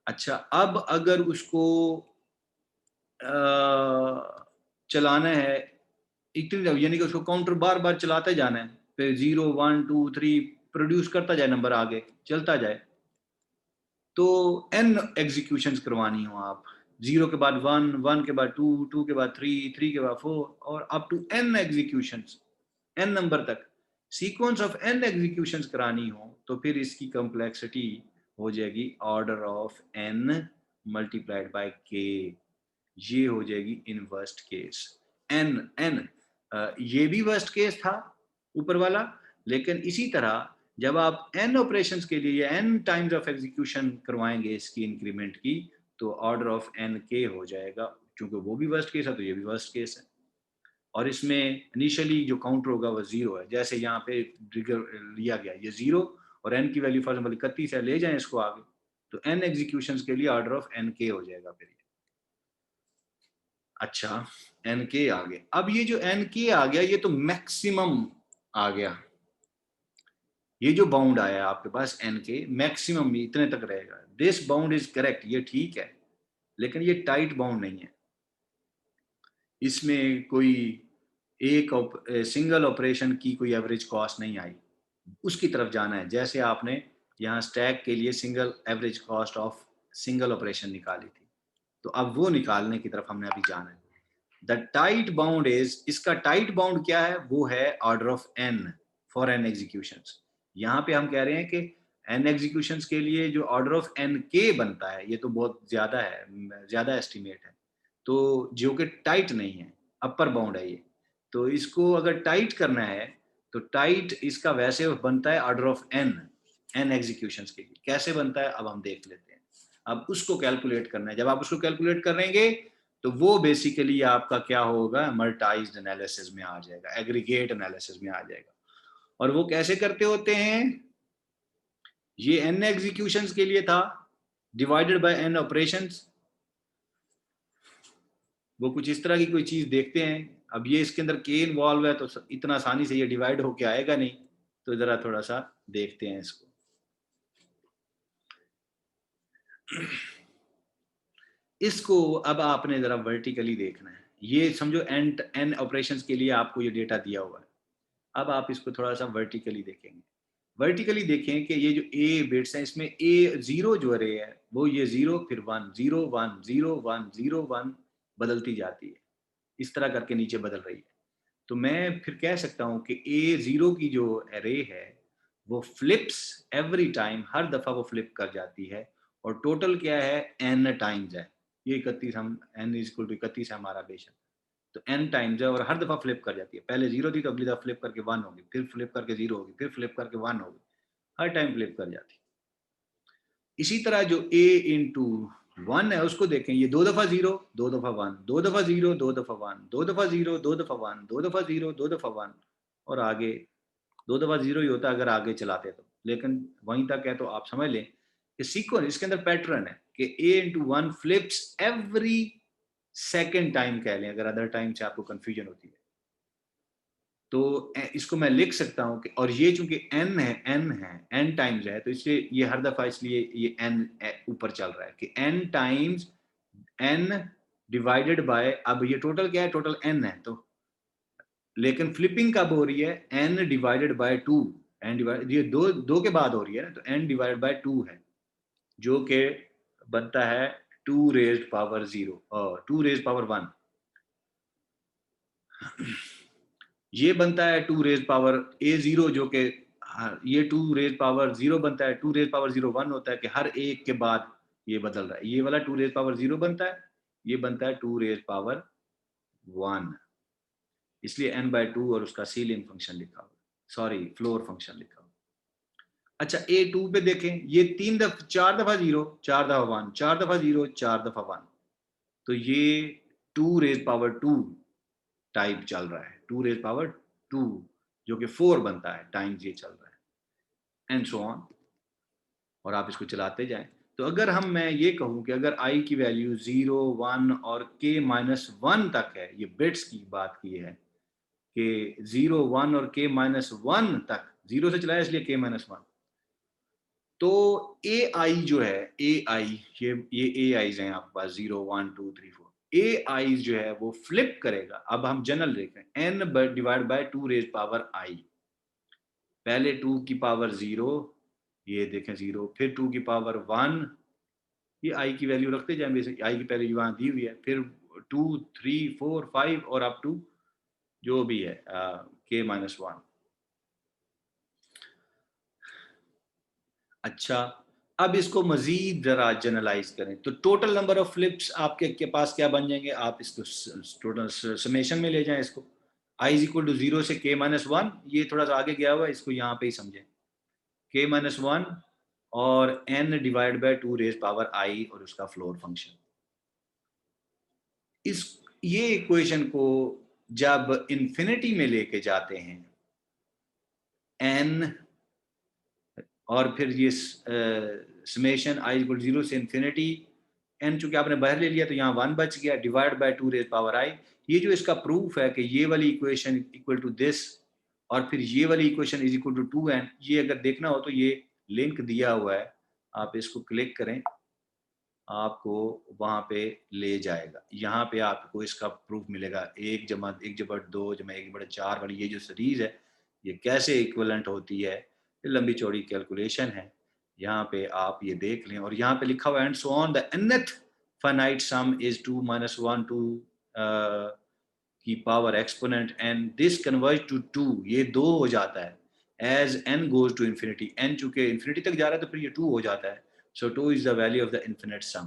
अच्छा, अब अगर उसको चलाना है इतनी, यानी कि उसको काउंटर बार बार चलाते जाना है, फिर 0 1 2 3 प्रोड्यूस करता जाए, नंबर आगे चलता जाए, तो n एग्जीक्यूशंस करवानी हो आप, 0 के बाद 1, 1 के बाद 2, 2 के बाद 3, 3 के बाद 4, और up to n executions, n number तक सीक्वेंस ऑफ n एग्जीक्यूशंस करानी हो, तो फिर इसकी कॉम्प्लेक्सिटी हो जाएगी order of n multiplied by k, ये हो जाएगी इन वर्स्ट केस n। ये भी वर्स्ट केस था ऊपर वाला, लेकिन इसी तरह जब आप n ऑपरेशंस के लिए n टाइम्स ऑफ एग्जीक्यूशन करवाएंगे इसकी इंक्रीमेंट की, तो ऑर्डर ऑफ n k हो जाएगा, क्योंकि वो भी वर्स्ट केस है तो ये भी वर्स्ट केस है, और इसमें इनिशियली जो काउंटर होगा वो 0 है, जैसे यहाँ पे ट्रिगर लिया गया ये 0, और n की वैल्यू फॉर एग्जाम्पल 31 है, ले जाएं इसको आगे, तो n एग्जीक्यूशंस के लिए ऑर्डर ऑफ n k हो जाएगा फिर। अच्छा, एन के आ गया, अब ये जो एन के आ गया ये तो मैक्सिमम आ गया, ये जो बाउंड आया आपके पास n के मैक्सिमम इतने तक रहेगा, दिस बाउंड इज करेक्ट, ये ठीक है, लेकिन ये टाइट बाउंड नहीं है। इसमें कोई एक सिंगल ऑपरेशन की कोई एवरेज कॉस्ट नहीं आई, उसकी तरफ जाना है। जैसे आपने यहाँ स्टैक के लिए single average cost of single operation निकाली थी, तो अब वो निकालने की तरफ हमने अभी जाना है। द टाइट बाउंड इज, इसका टाइट बाउंड क्या है, वो है order of n for n executions. यहाँ पे हम कह रहे हैं कि एन एग्जीक्यूशंस के लिए जो ऑर्डर ऑफ एन के बनता है, ये तो बहुत ज्यादा है, ज्यादा एस्टिमेट है, तो जो कि टाइट नहीं है, अपर बाउंड है ये। तो इसको अगर टाइट करना है तो टाइट इसका वैसे बनता है order of n, n executions के लिए। कैसे बनता है अब हम देख लेते हैं। अब उसको कैलकुलेट करना है। जब आप उसको कैलकुलेट करेंगे तो वो बेसिकली आपका क्या होगा, मल्टाइज्ड एनालिसिस में आ जाएगा, एग्रीगेट एनालिसिस में आ जाएगा। और वो कैसे करते होते हैं, ये एन एग्जीक्यूशंस के लिए था, डिवाइडेड बाय एन ऑपरेशंस। वो कुछ इस तरह की कोई चीज देखते हैं। अब ये इसके अंदर के इन्वॉल्व है तो इतना आसानी से ये डिवाइड होके आएगा नहीं, तो जरा थोड़ा सा देखते हैं इसको। इसको अब आपने जरा वर्टिकली देखना है। ये समझो एन ऑपरेशंस के लिए आपको ये डेटा दिया हुआ है। अब आप इसको थोड़ा सा वर्टिकली देखेंगे। वर्टिकली देखें कि ये जो ए बिट्स हैं, इसमें ए जीरो जो अरे है वो ये जीरो फिर one, zero one, zero one, zero one बदलती जाती है, इस तरह करके नीचे बदल रही है। तो मैं फिर कह सकता हूँ कि ए जीरो की जो एरे है वो फ्लिप्स एवरी टाइम, हर दफा वो फ्लिप कर जाती है। और टोटल क्या है, एन टाइम्स है। ये 31, हम एन इज इक्वल टू 31 है हमारा बेशक, तो एन टाइम्स है और हर दफा फ्लिप कर जाती है। पहले जीरो थी तो अगली दफा फ्लिप करके वन होगी, फिर फ्लिप करके जीरो होगी, फिर फ्लिप करके वन होगी, हर टाइम फ्लिप कर जाती है। इसी तरह जो ए इंटू वन है उसको देखें, ये दो दफा जीरो, दो दफा वन, दो दफा जीरो, दो दफा वन, दो दफा जीरो, दो दफा वन, दो दफा जीरो, दो दफा वन, और आगे दो दफा जीरो ही होता है अगर आगे चलाते तो, लेकिन वहीं तक है। तो आप समझ लें कि सीक्वेंस, इसके अंदर पैटर्न है कि A into one flips every second time कह लें, अगर अदर टाइम से आपको कंफ्यूजन होती है तो इसको मैं लिख सकता हूं कि, और ये चूंकि n है, n टाइम्स है, तो इसलिए ये हर दफा, इसलिए ये n ऊपर चल रहा है कि n times n divided by, अब ये टोटल क्या है, टोटल n है, तो लेकिन फ्लिपिंग कब हो रही है, n divided by two, n divide, ये दो दो के बाद हो रही है ना, तो n डिवाइडेड बाय टू है, जो कि बनता है टू रेज्ड पावर जीरो और टू रेज्ड पावर वन। ये बनता है two raise power a zero, जो कि ये टू रेज पावर जीरो बनता है, two raise power zero one होता है कि हर एक के बाद ये बदल रहा है। ये वाला टू रेज पावर जीरो बनता है, ये बनता है टू रेज पावर वन, इसलिए एन बाय टू और उसका सीलिंग फंक्शन लिखा हुआ, सॉरी फ्लोर फंक्शन लिखा हुआ। अच्छा ए टू पे देखें, ये तीन दफा, चार दफा जीरो, चार दफा वन, चार दफा जीरो, चार दफा वन, तो ये two raise power two type चल रहा है, टू रेज पावर टू, जो कि फोर बनता है टाइम्स ये चल रहा है, एंड सो ऑन। और आप इसको चलाते जाएं। तो अगर मैं ये कहूं कि अगर i की वैल्यू 0, 1 और k माइनस वन तक है, ये बिट्स की बात की है कि 0, 1 और k माइनस वन तक, जीरो से चलाया इसलिए k माइनस वन, तो ए आई जो है, ए आई, ये ए आईज हैं आपके पास, 0, 1, 2, 3, 4, ए आईज जो है वो फ्लिप करेगा। अब हम जनरल देख रहे हैं, N divide by two raise power I, पहले टू की पावर जीरो, ये देखें जीरो, फिर टू की पावर वन, ये आई की वैल्यू रखते जाए, बेसिक आई की पहले वहां दी हुई है, फिर टू, थ्री, फोर, फाइव और अप टू जो भी है के माइनस वन। अच्छा, अब इसको मजीद जरा जनरलाइज करें तो टोटल नंबर ऑफ फ्लिप्स आपके के पास क्या बन जाएंगे, आप इसको टोटल समेशन में ले जाएं इसको, I is equal to zero से के माइनस वन, ये थोड़ा सा आगे गया हुआ है, इसको यहाँ पे ही समझें, के माइनस वन और N divide by two raise power I और उसका फ्लोर फंक्शन। इस ये इक्वेशन को जब इन्फिनिटी में लेके जाते हैं, एन और फिर ये समेशन आई इक्वल जीरो से इन्फिनिटी, एन चूंकि आपने बाहर ले लिया तो यहाँ वन बच गया, divide by two raise power I. ये जो इसका प्रूफ है कि ये वाली इक्वेशन इक्वल टू दिस और फिर ये वाली equation is equal to 2n। ये अगर देखना हो तो ये लिंक दिया हुआ है, आप इसको क्लिक करें, आपको वहां पे ले जाएगा। यहाँ पे आपको इसका प्रूफ मिलेगा, 1 + 1 / 2 = 1 / 4 वाली ये जो सीरीज है ये कैसे इक्विवेलेंट होती है, ये लंबी चौड़ी कैलकुलेशन है। यहाँ पे आप ये देख लें, और यहाँ पे लिखा हुआ है and so on the nth finite sum is 2 - 1 two की power exponent and this converge to 2, ये 2 हो जाता है as n goes to infinity. n चूंकि इन्फिनिटी तक जा रहा है तो फिर ये 2 हो जाता है। So 2 is the value of the infinite sum.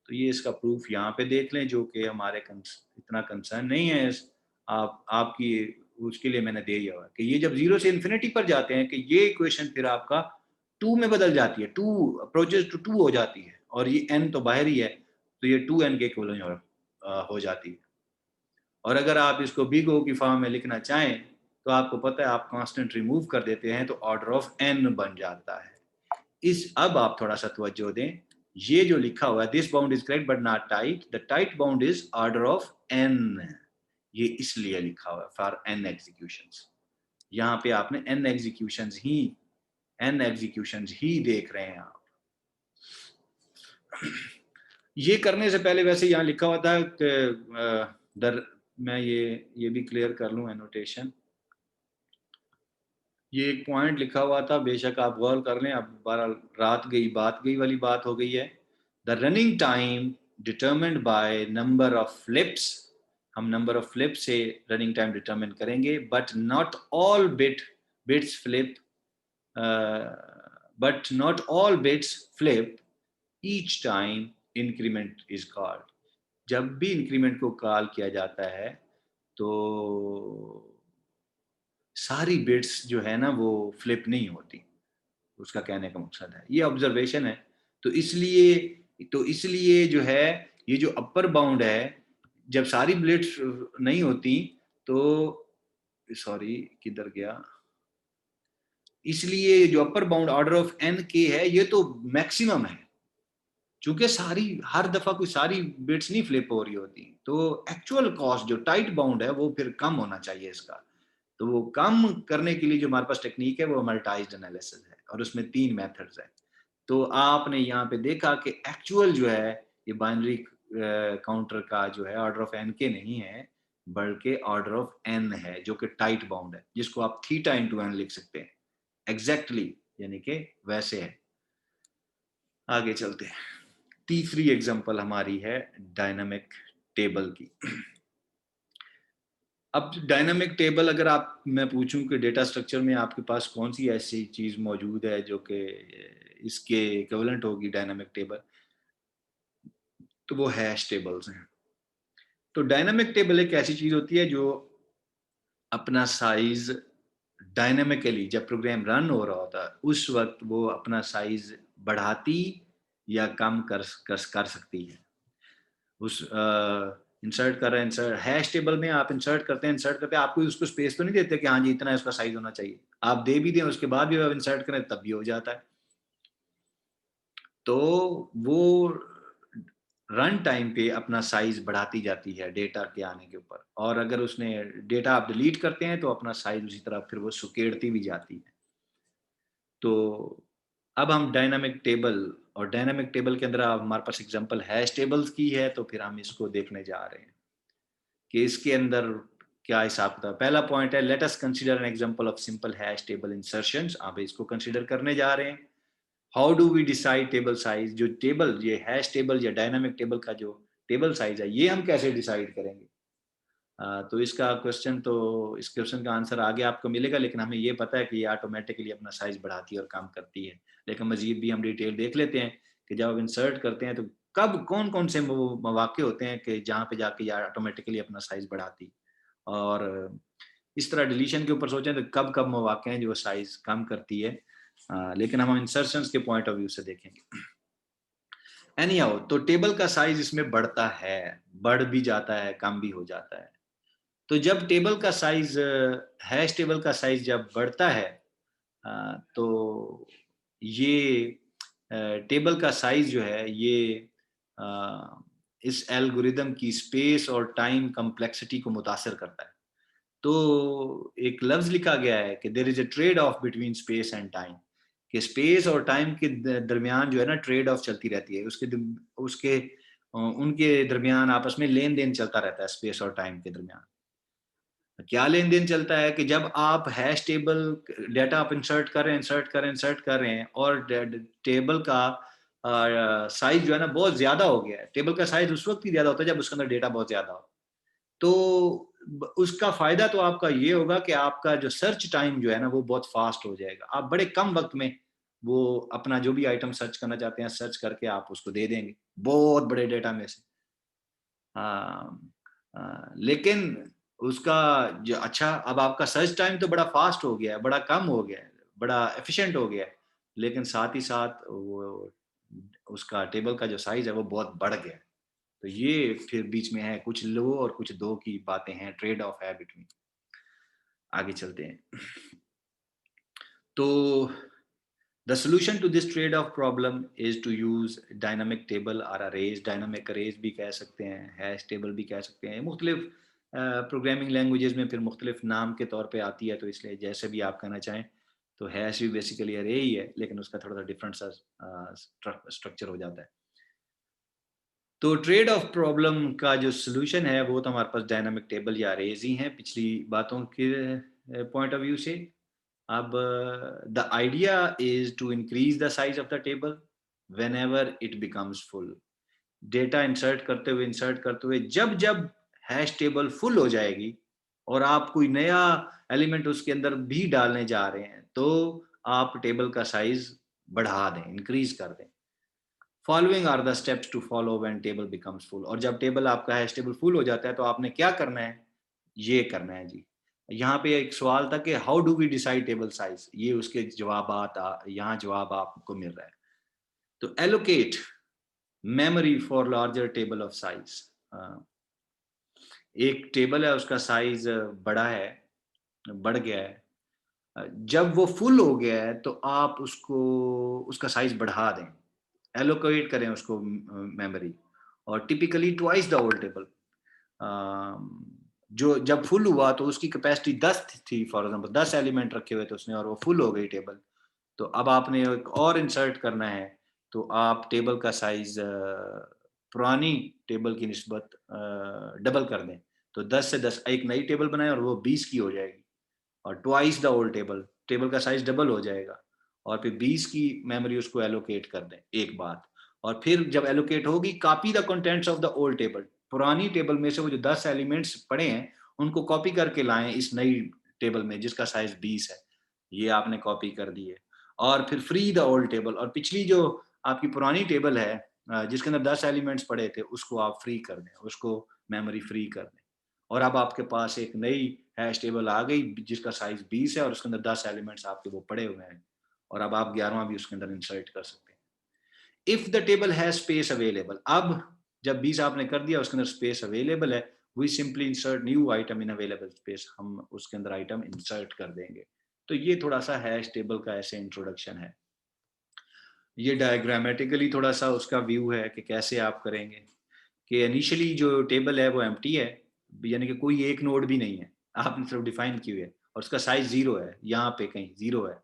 तो ये इसका प्रूफ यहाँ पे देख लें, जो कि हमारे इतना कंसर्न नहीं है। आपकी उसके लिए मैंने दे दिया हुआ कि ये जब 0 से इन्फिनिटी पर जाते हैं कि ये इक्वेशन फिर आपका 2 में बदल जाती है, 2 अप्रोचेस टू 2 हो जाती है, और ये n तो बाहर ही है तो ये 2n के इक्विवेलेंट हो जाती है। और अगर आप इसको बिग ओ की फॉर्म में लिखना चाहें तो आपको पता है आप कांस्टेंट रिमूव कर देते हैं तो ऑर्डर ऑफ n बन जाता है। अब आप थोड़ा सा तवज्जो दें, ये जो लिखा हुआ है this bound is correct but not tight, the tight bound is order of n, ये इसलिए लिखा हुआ है फॉर n एग्जीक्यूशंस। यहाँ पे आपने n एग्जीक्यूशंस ही देख रहे हैं आप। ये करने से पहले वैसे यहाँ लिखा हुआ था कि मैं ये भी क्लियर कर लूँ एनोटेशन। ये एक पॉइंट लिखा हुआ था, बेशक आप गौर कर लें। अब 12 बात गई वाली बात हो गई है। The running time determined by number of flips, हम नंबर ऑफ फ्लिप से रनिंग टाइम डिटर्मिन करेंगे, but not all bits flip each time increment is called. जब भी इंक्रीमेंट को कॉल किया जाता है तो सारी बिट्स जो है ना वो फ्लिप नहीं होती, उसका कहने का मकसद है, ये ऑब्जर्वेशन है। तो इसलिए जो है ये जो अपर बाउंड है, जब सारी बिट्स नहीं होती तो सॉरी किधर गया, इसलिए जो upper bound order of n के है ये तो मैक्सिमम है, चूंकि हर दफा कोई सारी बिट्स नहीं फ्लिप हो रही होती, तो एक्चुअल कॉस्ट जो टाइट बाउंड है वो फिर कम होना चाहिए इसका। तो वो कम करने के लिए जो हमारे पास टेक्निक है वो मल्टाइज्ड एनालिसिस है, और उसमें 3 मेथड्स हैं। तो आपने यहाँ पे देखा कि एक्चुअल जो है ये बाइनरी काउंटर का जो है ऑर्डर ऑफ n के नहीं है, बल्कि ऑर्डर ऑफ n है, जो कि टाइट बाउंड है, जिसको आप थीटा इंटू n लिख सकते हैं एग्जैक्टली, यानी कि वैसे है। आगे चलते हैं। तीसरी एग्जांपल हमारी है डायनामिक टेबल की। अब डायनामिक टेबल अगर आप मैं पूछूं कि डेटा स्ट्रक्चर में आपके पास कौन सी ऐसी चीज मौजूद है जो कि इसके इक्विवेलेंट होगी डायनामिक टेबल, तो वो हैश टेबल्स हैं। तो डायनामिक टेबल एक ऐसी चीज होती है जो अपना साइज डायनामिकली जब प्रोग्राम रन हो रहा होता है उस वक्त वो अपना साइज बढ़ाती या कम कर सकती है। उस इंसर्ट कर रहे हैं, इंसर्ट हैश टेबल में आप इंसर्ट करते हैं, आपको उसको स्पेस तो नहीं देते कि हाँ जी इतना इसका साइज होना चाहिए, आप दे भी दें उसके बाद भी आप इंसर्ट करें तब भी हो जाता है। तो वो रन टाइम पे अपना साइज बढ़ाती जाती है डेटा के आने के ऊपर, और अगर उसने डेटा आप डिलीट करते हैं तो अपना साइज उसी तरह फिर वो सुकेड़ती भी जाती है। तो अब हम डायनामिक टेबल, और डायनामिक टेबल के अंदर हमारे पास एग्जांपल हैश टेबल्स की है, तो फिर हम इसको देखने जा रहे हैं कि इसके अंदर क्या हिसाब किताब। पहला पॉइंट है let us consider an example of simple hash table insertions. आप इसको कंसीडर करने जा रहे हैं। How do we decide table size, जो टेबल ये हैश टेबल या डायनामिक टेबल का जो टेबल साइज है ये हम कैसे डिसाइड करेंगे। तो इस क्वेश्चन का आंसर आगे आपको मिलेगा, लेकिन हमें ये पता है कि ये ऑटोमेटिकली अपना साइज बढ़ाती है और काम करती है। लेकिन मजीद भी हम डिटेल देख लेते हैं कि जब आप इंसर्ट करते हैं तो कब कौन कौन से मौके होते हैं कि जहाँ पे जाके ये ऑटोमेटिकली अपना साइज बढ़ाती, और इस तरह डिलीशन के ऊपर सोचें तो कब कब मौके हैं जो साइज कम करती है। लेकिन हम इंसर्शंस के पॉइंट ऑफ व्यू से देखेंगे। एनीहाउ, तो टेबल का साइज इसमें बढ़ता है, बढ़ भी जाता है, कम भी हो जाता है। तो जब टेबल का साइज हैश टेबल का साइज जब बढ़ता है तो ये टेबल का साइज जो है ये इस एल्गोरिदम की स्पेस और टाइम कम्प्लेक्सिटी को मुतासर करता है। तो एक लफ्ज लिखा गया है कि there is a trade off between space and time, कि स्पेस और टाइम के दरमियान जो है ना ट्रेड ऑफ चलती रहती है, उसके उनके दरमियान आपस में लेन देन चलता रहता है, स्पेस और टाइम के दरमियान। क्या लेन देन चलता है कि जब आप हैश टेबल डाटा आप इंसर्ट कर रहे हैं और टेबल का साइज जो है ना बहुत ज्यादा हो गया है। टेबल का साइज उस वक्त ही ज्यादा होता है जब उसके अंदर डेटा बहुत ज्यादा हो। तो उसका फायदा तो आपका ये होगा कि आपका जो सर्च टाइम जो है ना वो बहुत फास्ट हो जाएगा। आप बड़े कम वक्त में वो अपना जो भी आइटम सर्च करना चाहते हैं सर्च करके आप उसको दे देंगे बहुत बड़े डेटा में से। हाँ, लेकिन उसका जो अच्छा, अब आपका सर्च टाइम तो बड़ा फास्ट हो गया है, बड़ा कम हो गया है, बड़ा एफिशिएंट हो गया है, लेकिन साथ ही साथ वो उसका टेबल का जो साइज है वो बहुत बढ़ गया है। तो ये फिर बीच में है, कुछ लो और कुछ दो की बातें हैं, ट्रेड ऑफ है बिटवीन। आगे चलते हैं। तो the solution to this trade off problem is to use dynamic table और अरेज। डायनामिक अरेज भी कह सकते हैं, हैश टेबल भी कह सकते हैं। मुख्तलिफ प्रोग्रामिंग लैंग्वेजेस में फिर मुख्तलिफ नाम के तौर पे आती है, तो इसलिए जैसे भी आप कहना चाहें। तो हैश भी बेसिकली अरे ही है, लेकिन उसका थोड़ा सा डिफरेंट सा स्ट्रक्चर हो जाता है। तो ट्रेड ऑफ प्रॉब्लम का जो सोल्यूशन है वो तो हमारे पास डायनामिक टेबल या अरेज ही हैं पिछली बातों के पॉइंट ऑफ व्यू से। अब the idea is to increase the size of the table whenever it becomes full. Data insert करते हुए जब जब हैश टेबल फुल हो जाएगी और आप कोई नया एलिमेंट उसके अंदर भी डालने जा रहे हैं, तो आप टेबल का साइज बढ़ा दें, इंक्रीज कर दें। Following are the steps to follow when table becomes full. और जब टेबल आपका हैश टेबल फुल हो जाता है तो आपने क्या करना है, ये करना है जी। यहाँ पे एक सवाल था कि how do we decide table size, ये उसके जवाब यहाँ जवाब आपको मिल रहा है। तो allocate memory for larger table of size. एक टेबल है उसका साइज बड़ा है, बढ़ गया है। जब वो फुल हो गया है तो आप उसको उसका साइज बढ़ा दें, एलोकेट करें उसको मेमोरी। और typically twice the old table. जो जब फुल हुआ तो उसकी कैपेसिटी 10 थी, फॉर एग्जांपल 10 एलिमेंट रखे हुए थे उसने और वो फुल हो गई टेबल। तो अब आपने एक और इंसर्ट करना है, तो आप टेबल का साइज पुरानी टेबल की निस्बत डबल कर दें। तो 10 से 10 एक नई टेबल बनाएं और वो 20 की हो जाएगी। और twice the old table, table का साइज डबल हो जाएगा। और फिर 20 की मेमोरी उसको एलोकेट कर दें एक बात। और फिर जब एलोकेट होगी, copy the contents of the old table. पुरानी टेबल में से वो जो 10 एलिमेंट्स पड़े हैं उनको कॉपी करके लाएं इस नई टेबल में जिसका साइज 20 है। ये आपने कॉपी कर दी है। और फिर फ्री द ओल्ड टेबल, और पिछली जो आपकी पुरानी टेबल है जिसके अंदर 10 एलिमेंट्स पड़े थे उसको आप फ्री कर दें, उसको मेमोरी फ्री कर दें। और अब आपके पास एक नई हैश टेबल आ गई जिसका साइज 20 है और उसके अंदर 10 एलिमेंट्स आपके वो पड़े हुए हैं। और अब आप 11वां भी उसके अंदर इंसर्ट कर सकते हैं। If the table has space available, अब जब 20 आपने कर दिया उसके अंदर स्पेस अवेलेबल है, we simply insert new item in available space, हम उसके अंदर आइटम इंसर्ट कर देंगे। तो ये थोड़ा सा हैश टेबल का ऐसे इंट्रोडक्शन है। ये डायग्रामेटिकली थोड़ा सा उसका व्यू है कि कैसे आप करेंगे। कि इनिशियली जो टेबल है वो एम्प्टी है, यानी कि कोई एक नोड भी नहीं है, आपने सिर्फ डिफाइन की हुई है और उसका साइज 0 है, यहाँ पे कहीं 0 है।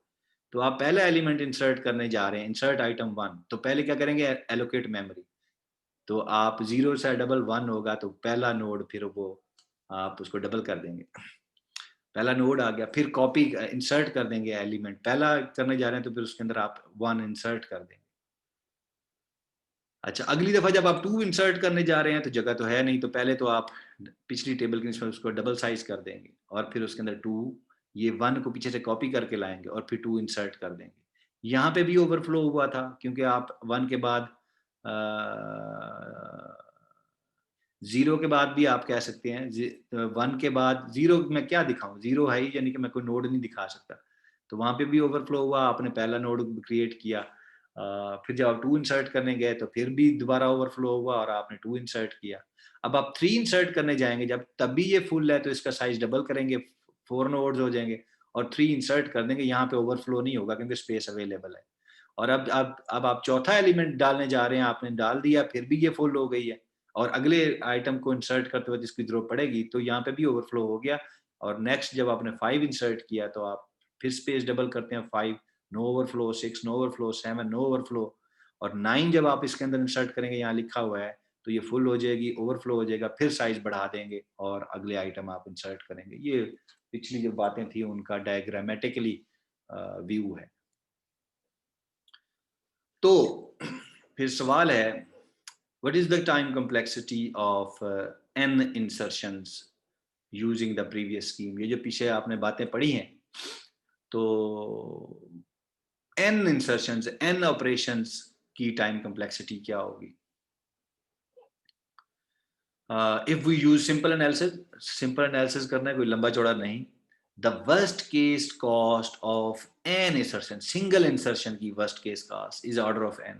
तो आप पहला एलिमेंट इंसर्ट करने जा रहे हैं, इंसर्ट आइटम 1, तो पहले क्या करेंगे, एलोकेट मेमोरी। तो आप 0 से डबल 1 होगा तो पहला नोड फिर वो आप उसको डबल कर देंगे। पहला नोड आ गया, फिर कॉपी इंसर्ट कर देंगे एलिमेंट, पहला करने जा रहे हैं तो फिर उसके अंदर आप 1 इंसर्ट कर देंगे। अच्छा, अगली दफा जब आप 2 इंसर्ट करने जा रहे हैं तो जगह तो है नहीं, तो पहले तो आप पिछली टेबल के निस्बत उसको डबल साइज कर देंगे और फिर उसके अंदर 2, ये 1 को पीछे से कॉपी करके लाएंगे और फिर 2 इंसर्ट कर देंगे। यहाँ पे भी ओवरफ्लो हुआ था क्योंकि आप 1 के बाद 0 के बाद भी आप कह सकते हैं 1 के बाद 0 मैं क्या दिखाऊं, 0 है ही, यानी कि मैं कोई नोड नहीं दिखा सकता। तो वहां पे भी ओवरफ्लो हुआ, आपने पहला नोड क्रिएट किया। फिर जब आप 2 इंसर्ट करने गए तो फिर भी दोबारा ओवरफ्लो हुआ और आपने 2 इंसर्ट किया। अब आप 3 इंसर्ट करने जाएंगे जब, तब भी ये फुल है तो इसका साइज डबल करेंगे, 4 नोड्स हो जाएंगे और 3 इंसर्ट कर देंगे। यहाँ पे ओवरफ्लो नहीं होगा क्योंकि स्पेस अवेलेबल है। और अब आप चौथा एलिमेंट डालने जा रहे हैं, आपने डाल दिया फिर भी ये फुल हो गई है और अगले आइटम को इंसर्ट करते हुए जिसकी जरूरत पड़ेगी तो यहाँ पे भी ओवरफ्लो हो गया और नेक्स्ट जब आपने 5 इंसर्ट किया तो आप फिर स्पेस डबल करते हैं 5, no overflow, 6 no overflow, 7 no overflow, और 9 जब आप इसके अंदर इंसर्ट करेंगे, यहाँ लिखा हुआ है, तो ये फुल हो जाएगी, ओवरफ्लो हो जाएगा, फिर साइज बढ़ा देंगे और अगले आइटम आप इंसर्ट करेंगे। ये पिछली जो बातें थी उनका डायग्रामेटिकली व्यू है। तो फिर सवाल है, what is the time complexity of n insertions using the previous scheme? ये जो पीछे आपने बातें पढ़ी हैं, तो n इंसर्शंस, n ऑपरेशंस की टाइम कॉम्प्लेक्सिटी क्या होगी? If we use simple analysis करना है, कोई लंबा चौड़ा नहीं। The worst case cost of n insertion, single insertion की worst case cost is order of n।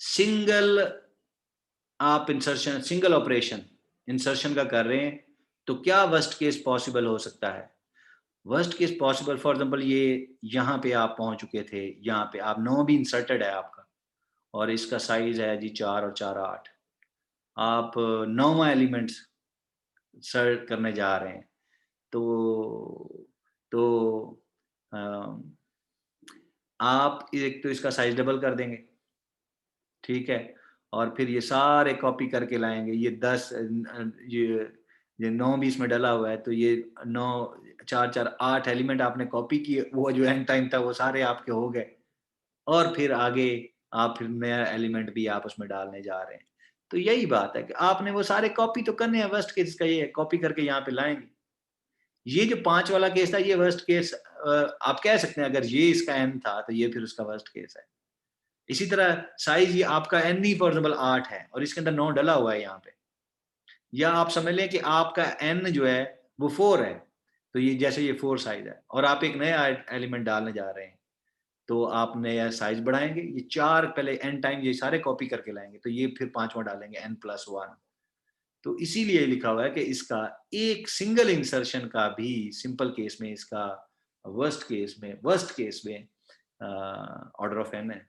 Single आप इंसर्शन, सिंगल ऑपरेशन इंसर्शन का कर रहे हैं, तो क्या वर्स्ट केस पॉसिबल हो सकता है? Worst case possible, for example ये यहाँ पे आप पहुंच चुके थे, यहाँ पे आप 9 भी इंसर्टेड है आपका, और इसका साइज है जी 4 और 4 8, आप 9वां एलिमेंट सर्च करने जा रहे हैं, तो आप एक तो इसका साइज डबल कर देंगे, ठीक है, और फिर ये सारे कॉपी करके लाएंगे, ये 10 ये 9 भी इसमें डला हुआ है, तो ये 9 4 4 8 एलिमेंट आपने कॉपी किए, वो जो एंड टाइम था वो सारे आपके हो गए, और फिर आगे आप फिर नया एलिमेंट भी आप उसमें डालने जा रहे हैं। तो यही बात है कि आपने वो सारे कॉपी तो करने हैं, वर्स्ट केस का ये है, कॉपी करके यहाँ पे लाएंगे। ये जो 5 वाला केस था, ये वर्स्ट केस आप कह सकते हैं, अगर ये इसका एन था तो ये फिर उसका वर्स्ट केस है। इसी तरह साइज ये आपका एन ही फॉर एग्जाम्पल 8 है और इसके अंदर 9 डला हुआ है यहाँ पे, या आप समझ लें कि आपका एन जो है वो 4 है, तो ये जैसे ये 4 साइज है और आप एक नया एलिमेंट डालने जा रहे हैं, तो आप नया साइज बढ़ाएंगे, ये 4 पहले एन टाइम ये सारे कॉपी करके लाएंगे, तो ये फिर 5वां डालेंगे n+1। तो इसीलिए लिखा हुआ है कि इसका एक सिंगल इंसर्शन का भी सिंपल केस में, इसका वर्स्ट केस में ऑर्डर ऑफ n है।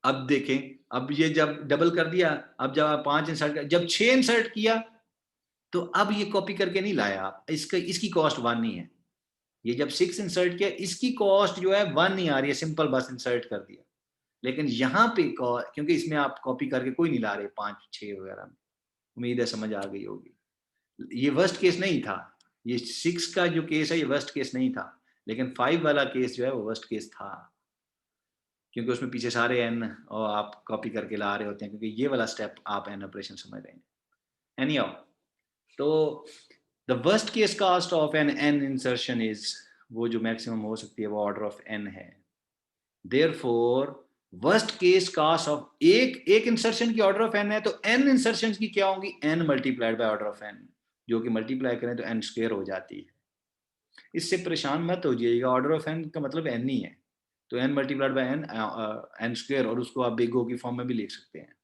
अब देखें, अब ये जब डबल कर दिया, अब जब आप 5 इंसर्ट कर, जब 6 इंसर्ट किया, तो अब ये कॉपी करके नहीं लाया आप, इसकी कॉस्ट 1 नहीं है। ये जब 6 इंसर्ट किया, इसकी कॉस्ट जो है 1 नहीं आ रही है, सिंपल बस इंसर्ट कर दिया। लेकिन यहाँ पे क्योंकि इसमें आप कॉपी करके कोई नहीं ला रहे 5 6 वगैरह में, उम्मीद है समझ आ गई होगी। ये वर्स्ट केस नहीं था, ये 6 का जो केस है ये वर्स्ट केस नहीं था, लेकिन 5 वाला केस जो है वो वर्स्ट केस था, क्योंकि उसमें पीछे सारे एन और आप कॉपी करके ला रहे होते हैं, क्योंकि ये वाला स्टेप आप एन ऑपरेशन समझ रहे हैं। एनीहाउ, तो the worst case cost of n n insertion is, वो जो मैक्सिमम हो सकती है वो ऑर्डर ऑफ एन है। Therefore worst case cost of एक इंसर्शन की ऑर्डर ऑफ एन है, तो एन इंसर्शन की क्या होंगी? N multiplied by order of n, जो कि मल्टीप्लाई करें तो एन स्क्वायर हो जाती है। इससे परेशान मत हो जाइएगा, ऑर्डर ऑफ एन का मतलब एन ही है, तो n multiplied by n, n square, और उसको आप बिग ओ की फॉर्म में भी लिख सकते हैं।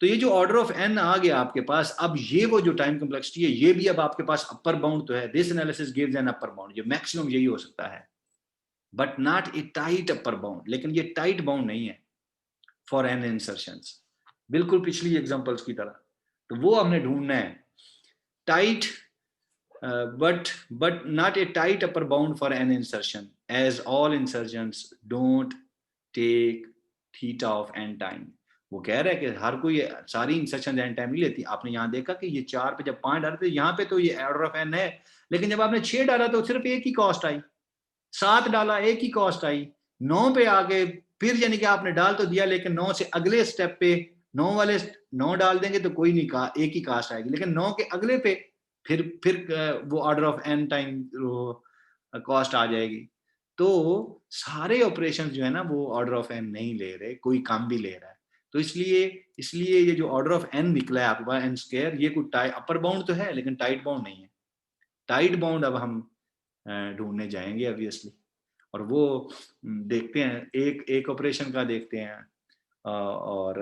तो ये जो ऑर्डर ऑफ एन आ गया आपके पास, अब ये वो जो टाइम कॉम्प्लेक्सिटी है, ये भी अब आपके पास अपर बाउंड तो है, this analysis gives an upper bound, जो मैक्सिमम यही हो सकता है, but not a tight upper bound, लेकिन ये टाइट बाउंड नहीं है फॉर एन इंसर्शंस, बिल्कुल पिछली एग्जांपल्स की तरह। तो वो हमने ढूंढना है, tight but not a tight upper bound for an insertion, as all insertions don't take theta of n time। वो कह रहा है कि हर कोई सारी इंसर्शन एन टाइम नहीं लेती। आपने यहाँ देखा कि ये 4 पे जब 5 डाले थे, यहाँ पे तो ये ऑर्डर ऑफ एन है, लेकिन जब आपने 6 डाला तो सिर्फ एक ही कॉस्ट आई, 7 डाला एक ही कॉस्ट आई, 9 पे आगे फिर यानी कि आपने डाल तो दिया, लेकिन 9 से अगले स्टेप पे 9 वाले 9 डाल देंगे तो कोई नहीं, कहा एक ही कास्ट आएगी, लेकिन 9 के अगले पे फिर वो order of N time cost आ जाएगी। तो सारे ऑपरेशन जो है ना वो ऑर्डर ऑफ एन नहीं ले रहे, कोई कम भी ले रहा है। तो इसलिए इसलिए ये जो ऑर्डर ऑफ एन निकला है आपके पास एन स्क्वायर, ये कोई अपर बाउंड तो है लेकिन टाइट बाउंड नहीं है। टाइट बाउंड अब हम ढूंढने जाएंगे ऑब्वियसली, और वो देखते हैं, एक ऑपरेशन का देखते हैं, और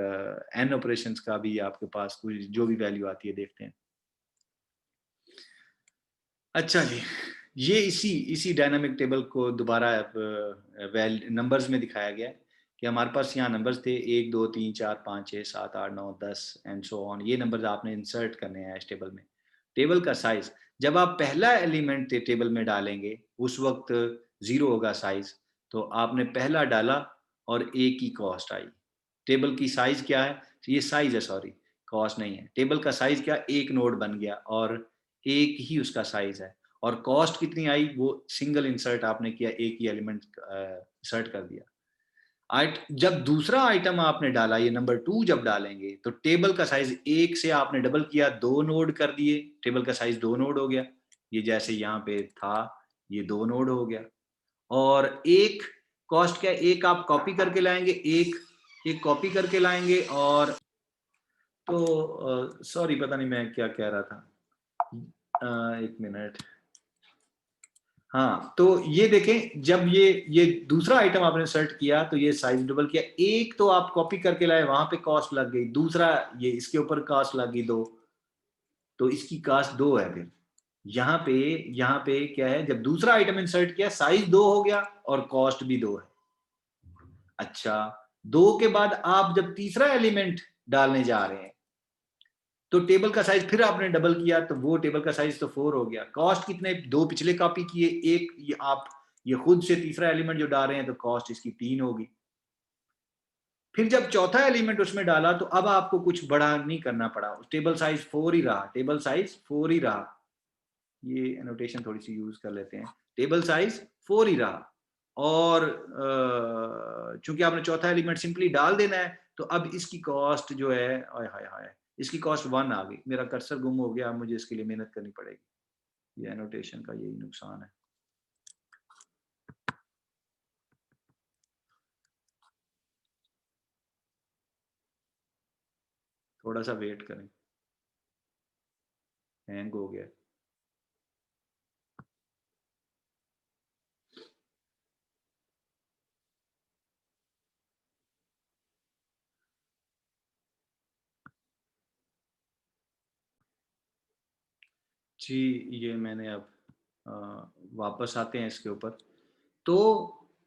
एन ऑपरेशंस का भी आपके पास कोई जो भी वैल्यू आती है देखते हैं। अच्छा जी, ये इसी डायनामिक टेबल को दोबारा नंबर्स में दिखाया गया कि हमारे पास यहाँ नंबर्स थे 1 2 3 4 5 6 7 8 9 10 एंड सो ऑन। ये नंबर्स आपने इंसर्ट करने हैं इस टेबल में, टेबल का साइज, जब आप पहला एलिमेंट टेबल में डालेंगे उस वक्त 0 होगा साइज, तो आपने पहला डाला और ए की कॉस्ट आई। टेबल की साइज क्या है? ये साइज है, सॉरी, कॉस्ट नहीं है। टेबल का साइज क्या? एक नोड बन गया और एक ही उसका साइज है। और कॉस्ट कितनी आई? वो सिंगल इंसर्ट आपने किया, एक ही एलिमेंट इंसर्ट कर दिया। जब दूसरा आइटम आपने डाला, ये नंबर 2 जब डालेंगे, तो टेबल का साइज 1 से आपने डबल किया, 2 नोड कर दिए, टेबल का साइज 2 नोड हो गया। ये जैसे यहाँ पे था, ये 2 नोड हो गया। और एक कॉस्ट क्या है? एक आप कॉपी करके लाएंगे, एक कॉपी करके लाएंगे। और तो सॉरी, पता नहीं मैं क्या कह रहा था। एक मिनट। हाँ, तो ये देखें, जब ये दूसरा आइटम आपने सर्च किया तो ये साइज डबल किया। एक तो आप कॉपी करके लाए, वहां पे कॉस्ट लग गई। दूसरा ये इसके ऊपर कॉस्ट लग गई 2, तो इसकी कॉस्ट 2 है। फिर यहाँ पे यहाँ पे क्या है? जब दूसरा आइटम इंसर्ट किया, साइज 2 हो गया और कॉस्ट भी 2 है। अच्छा, 2 के बाद आप जब तीसरा एलिमेंट डालने जा रहे हैं, तो टेबल का साइज फिर आपने डबल किया, तो वो टेबल का साइज तो 4 हो गया। कॉस्ट कितने? 2 पिछले कॉपी किए, एक ये खुद से तीसरा एलिमेंट जो डाल रहे हैं, तो कॉस्ट इसकी 3 होगी। फिर जब चौथा एलिमेंट उसमें डाला, तो अब आपको कुछ बड़ा नहीं करना पड़ा, टेबल साइज 4 ही रहा, टेबल साइज 4 ही रहा। ये एनोटेशन थोड़ी सी यूज कर लेते हैं, टेबल साइज 4 ही रहा। और चूंकि आपने चौथा एलिमेंट सिंपली डाल देना है, तो अब इसकी कॉस्ट जो है, हाय हाय हाय, इसकी कॉस्ट 1 आ गई। मेरा कर्सर गुम हो गया, मुझे इसके लिए मेहनत करनी पड़ेगी। ये एनोटेशन का यही नुकसान है। थोड़ा सा वेट करें, हैंग हो गया। जी, ये मैंने अब वापस आते हैं इसके ऊपर। तो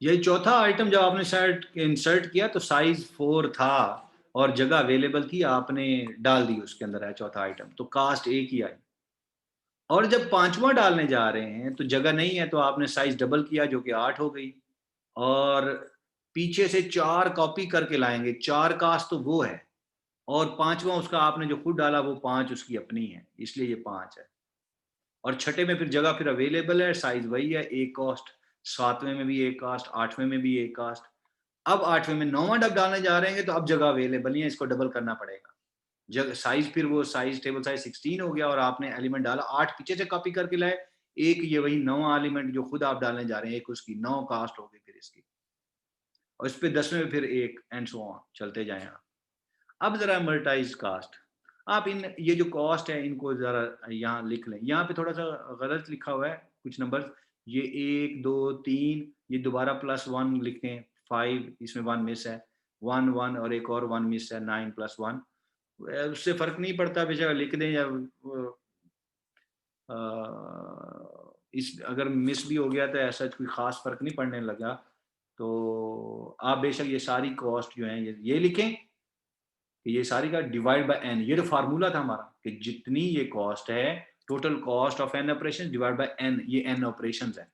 ये चौथा आइटम जब आपने इंसर्ट किया, तो साइज 4 था और जगह अवेलेबल थी, आपने डाल दी उसके अंदर है चौथा आइटम, तो कास्ट एक ही आई। और जब पांचवा डालने जा रहे हैं तो जगह नहीं है, तो आपने साइज डबल किया, जो कि 8 हो गई। और पीछे से 4 कॉपी करके लाएंगे, 4 कास्ट तो वो है, और पांचवा उसका आपने जो खुद डाला वो 5 उसकी अपनी है, इसलिए ये 5 है। और छठे में फिर जगह फिर अवेलेबल है, साइज वही है, एक कॉस्ट। सातवें में भी एक कास्ट, आठवें में भी एक कास्ट। अब आठवें में नौवां डब डालने जा रहे हैं, तो अब जगह अवेलेबल नहीं है, इसको डबल करना पड़ेगा। जग साइज फिर वो साइज टेबल साइज 16 हो गया, और आपने एलिमेंट डाला 8 पीछे से कॉपी करके लाए, एक ये वही नौवां एलिमेंट जो खुद आप डालने जा रहे हैं, एक उसकी 9 कास्ट हो गई फिर इसकी। और इस पे 10वें में फिर एक, एंड सो ऑन, चलते जाएं आप। अब जरा मल्टाइज कास्ट, आप इन ये जो कॉस्ट है इनको जरा यहाँ लिख लें। यहाँ पे थोड़ा सा गलत लिखा हुआ है कुछ नंबर, ये 1 2 3, ये दोबारा +1 लिखते हैं, 5 इसमें 1 मिस है, 1 1 और एक और 1 मिस है, 9 +1। उससे फर्क नहीं पड़ता, बेशक लिख दें या इस अगर मिस भी हो गया तो ऐसा कोई खास फर्क नहीं पड़ने लगा। तो आप बेशक ये सारी कॉस्ट जो है ये लिखें कि ये सारी का डिवाइड बाय एन, ये जो फार्मूला था हमारा कि जितनी ये कॉस्ट है, total cost of n operation divide by n, ये एन ऑपरेशंस है।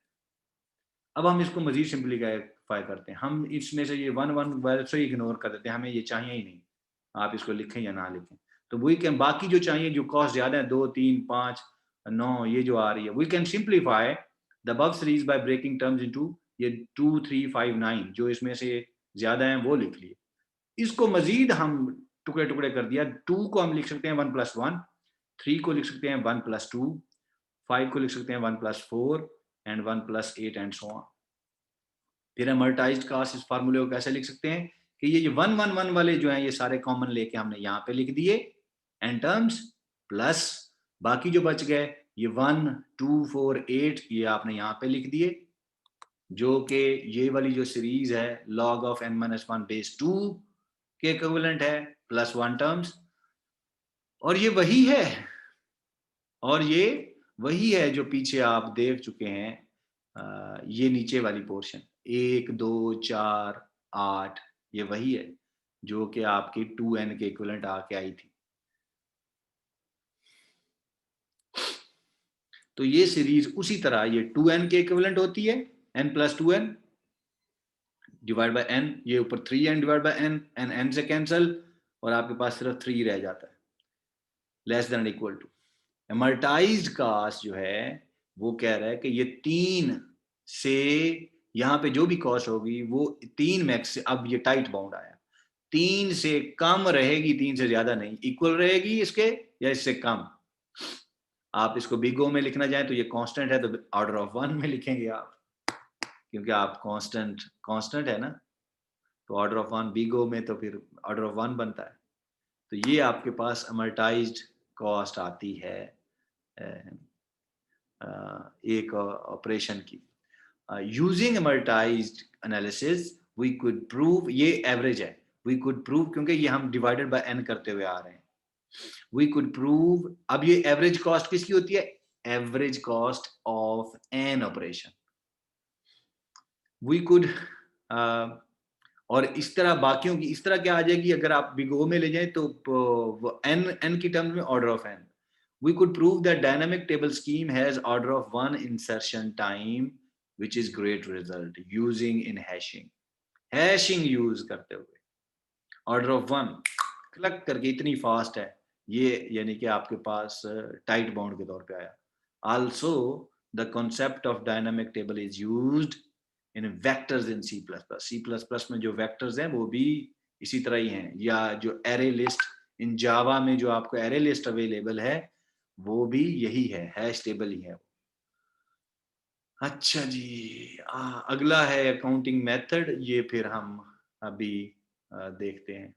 अब हम इसको मजीद सिंपलीफाई करते हैं, हम इसमें से ये 1 1 वैसे ही इग्नोर कर देते हैं, हमें ये चाहिए ही नहीं, आप इसको लिखें या ना लिखें। तो वी कैन, बाकी जो चाहिए, जो कॉस्ट ज्यादा है, 2 3 5 9 ये जो आ रही है, we can simplify the above series by breaking terms into ये 2 3 5 9, जो इसमें से ज्यादा है वो लिख लिए। इसको मजीद हम टुकड़े टुकड़े कर दिया, 2 को हम लिख सकते हैं 1 + 1, 3 को लिख सकते हैं 1 + 2, 5 को लिख सकते हैं 1 + 4 एंड 1 + 8 एंड सो ऑन। फिर अमर्टाइज्ड कास्ट, इस फार्मूले को कैसे लिख सकते हैं कि ये 1 1 1 वाले जो हैं ये सारे कॉमन लेके हमने यहाँ पे लिख दिए एंड टर्म्स, प्लस बाकी जो बच गए ये 1 2 4 8 ये आपने यहाँ पे लिख दिए, जो कि ये वाली जो सीरीज है log ऑफ n-1 / 2 के इक्विवेलेंट है, +1 टर्म्स। और ये वही है, और ये वही है जो पीछे आप देख चुके हैं, ये नीचे वाली पोर्शन 1 2 4 8, ये वही है जो कि आपकी 2n के इक्विवेलेंट आके आई थी। तो ये सीरीज उसी तरह ये 2n के इक्विवेलेंट होती है, n plus 2n divide by n, ये ऊपर 3n divide by n, n से कैंसल और आपके पास सिर्फ 3 रह जाता है, less than equal to. Amortized cost जो है वो कह रहा है कि ये 3 से यहाँ पे जो भी कॉस्ट होगी वो 3 मैक्स से, अब ये टाइट बाउंड आया, 3 से कम रहेगी, 3 से ज्यादा नहीं, इक्वल रहेगी इसके या इससे कम। आप इसको बिग ओ में लिखना चाहें तो ये कांस्टेंट है तो ऑर्डर ऑफ 1 में लिखेंगे आप, क्योंकि आप कांस्टेंट कांस्टेंट है ना, तो ऑर्डर ऑफ 1 बिग ओ में तो फिर ऑर्डर ऑफ 1 बनता है। तो ये आपके पास अमर्टाइज्ड कॉस्ट आती है एक ऑपरेशन की। Using amortized analysis we could prove, ये एवरेज है, वी कुड प्रूव क्योंकि ये हम डिवाइडेड बाय n करते हुए आ रहे हैं, वी कुड प्रूव। अब ये एवरेज कॉस्ट किसकी होती है? Average cost of n operation. We could और इस तरह बाकियों की इस तरह क्या आ जाएगी, अगर आप बिग ओ में ले जाएं तो n की टर्म्स में order of n। We could prove that dynamic table scheme has order of 1 insertion time, which is great result using in hashing. Hashing use करते हुए order of 1 क्लक करके इतनी फास्ट है ये, यानी कि आपके पास टाइट बाउंड के तौर पे आया। Also, the concept of dynamic table is used in vectors in C++. C++ में जो vectors हैं वो भी इसी तरह ही हैं, या जो array list इन Java में जो आपको array list available है वो भी यही है, हैश टेबल ही है। अच्छा जी, अगला है अकाउंटिंग मेथड, ये फिर हम अभी देखते हैं।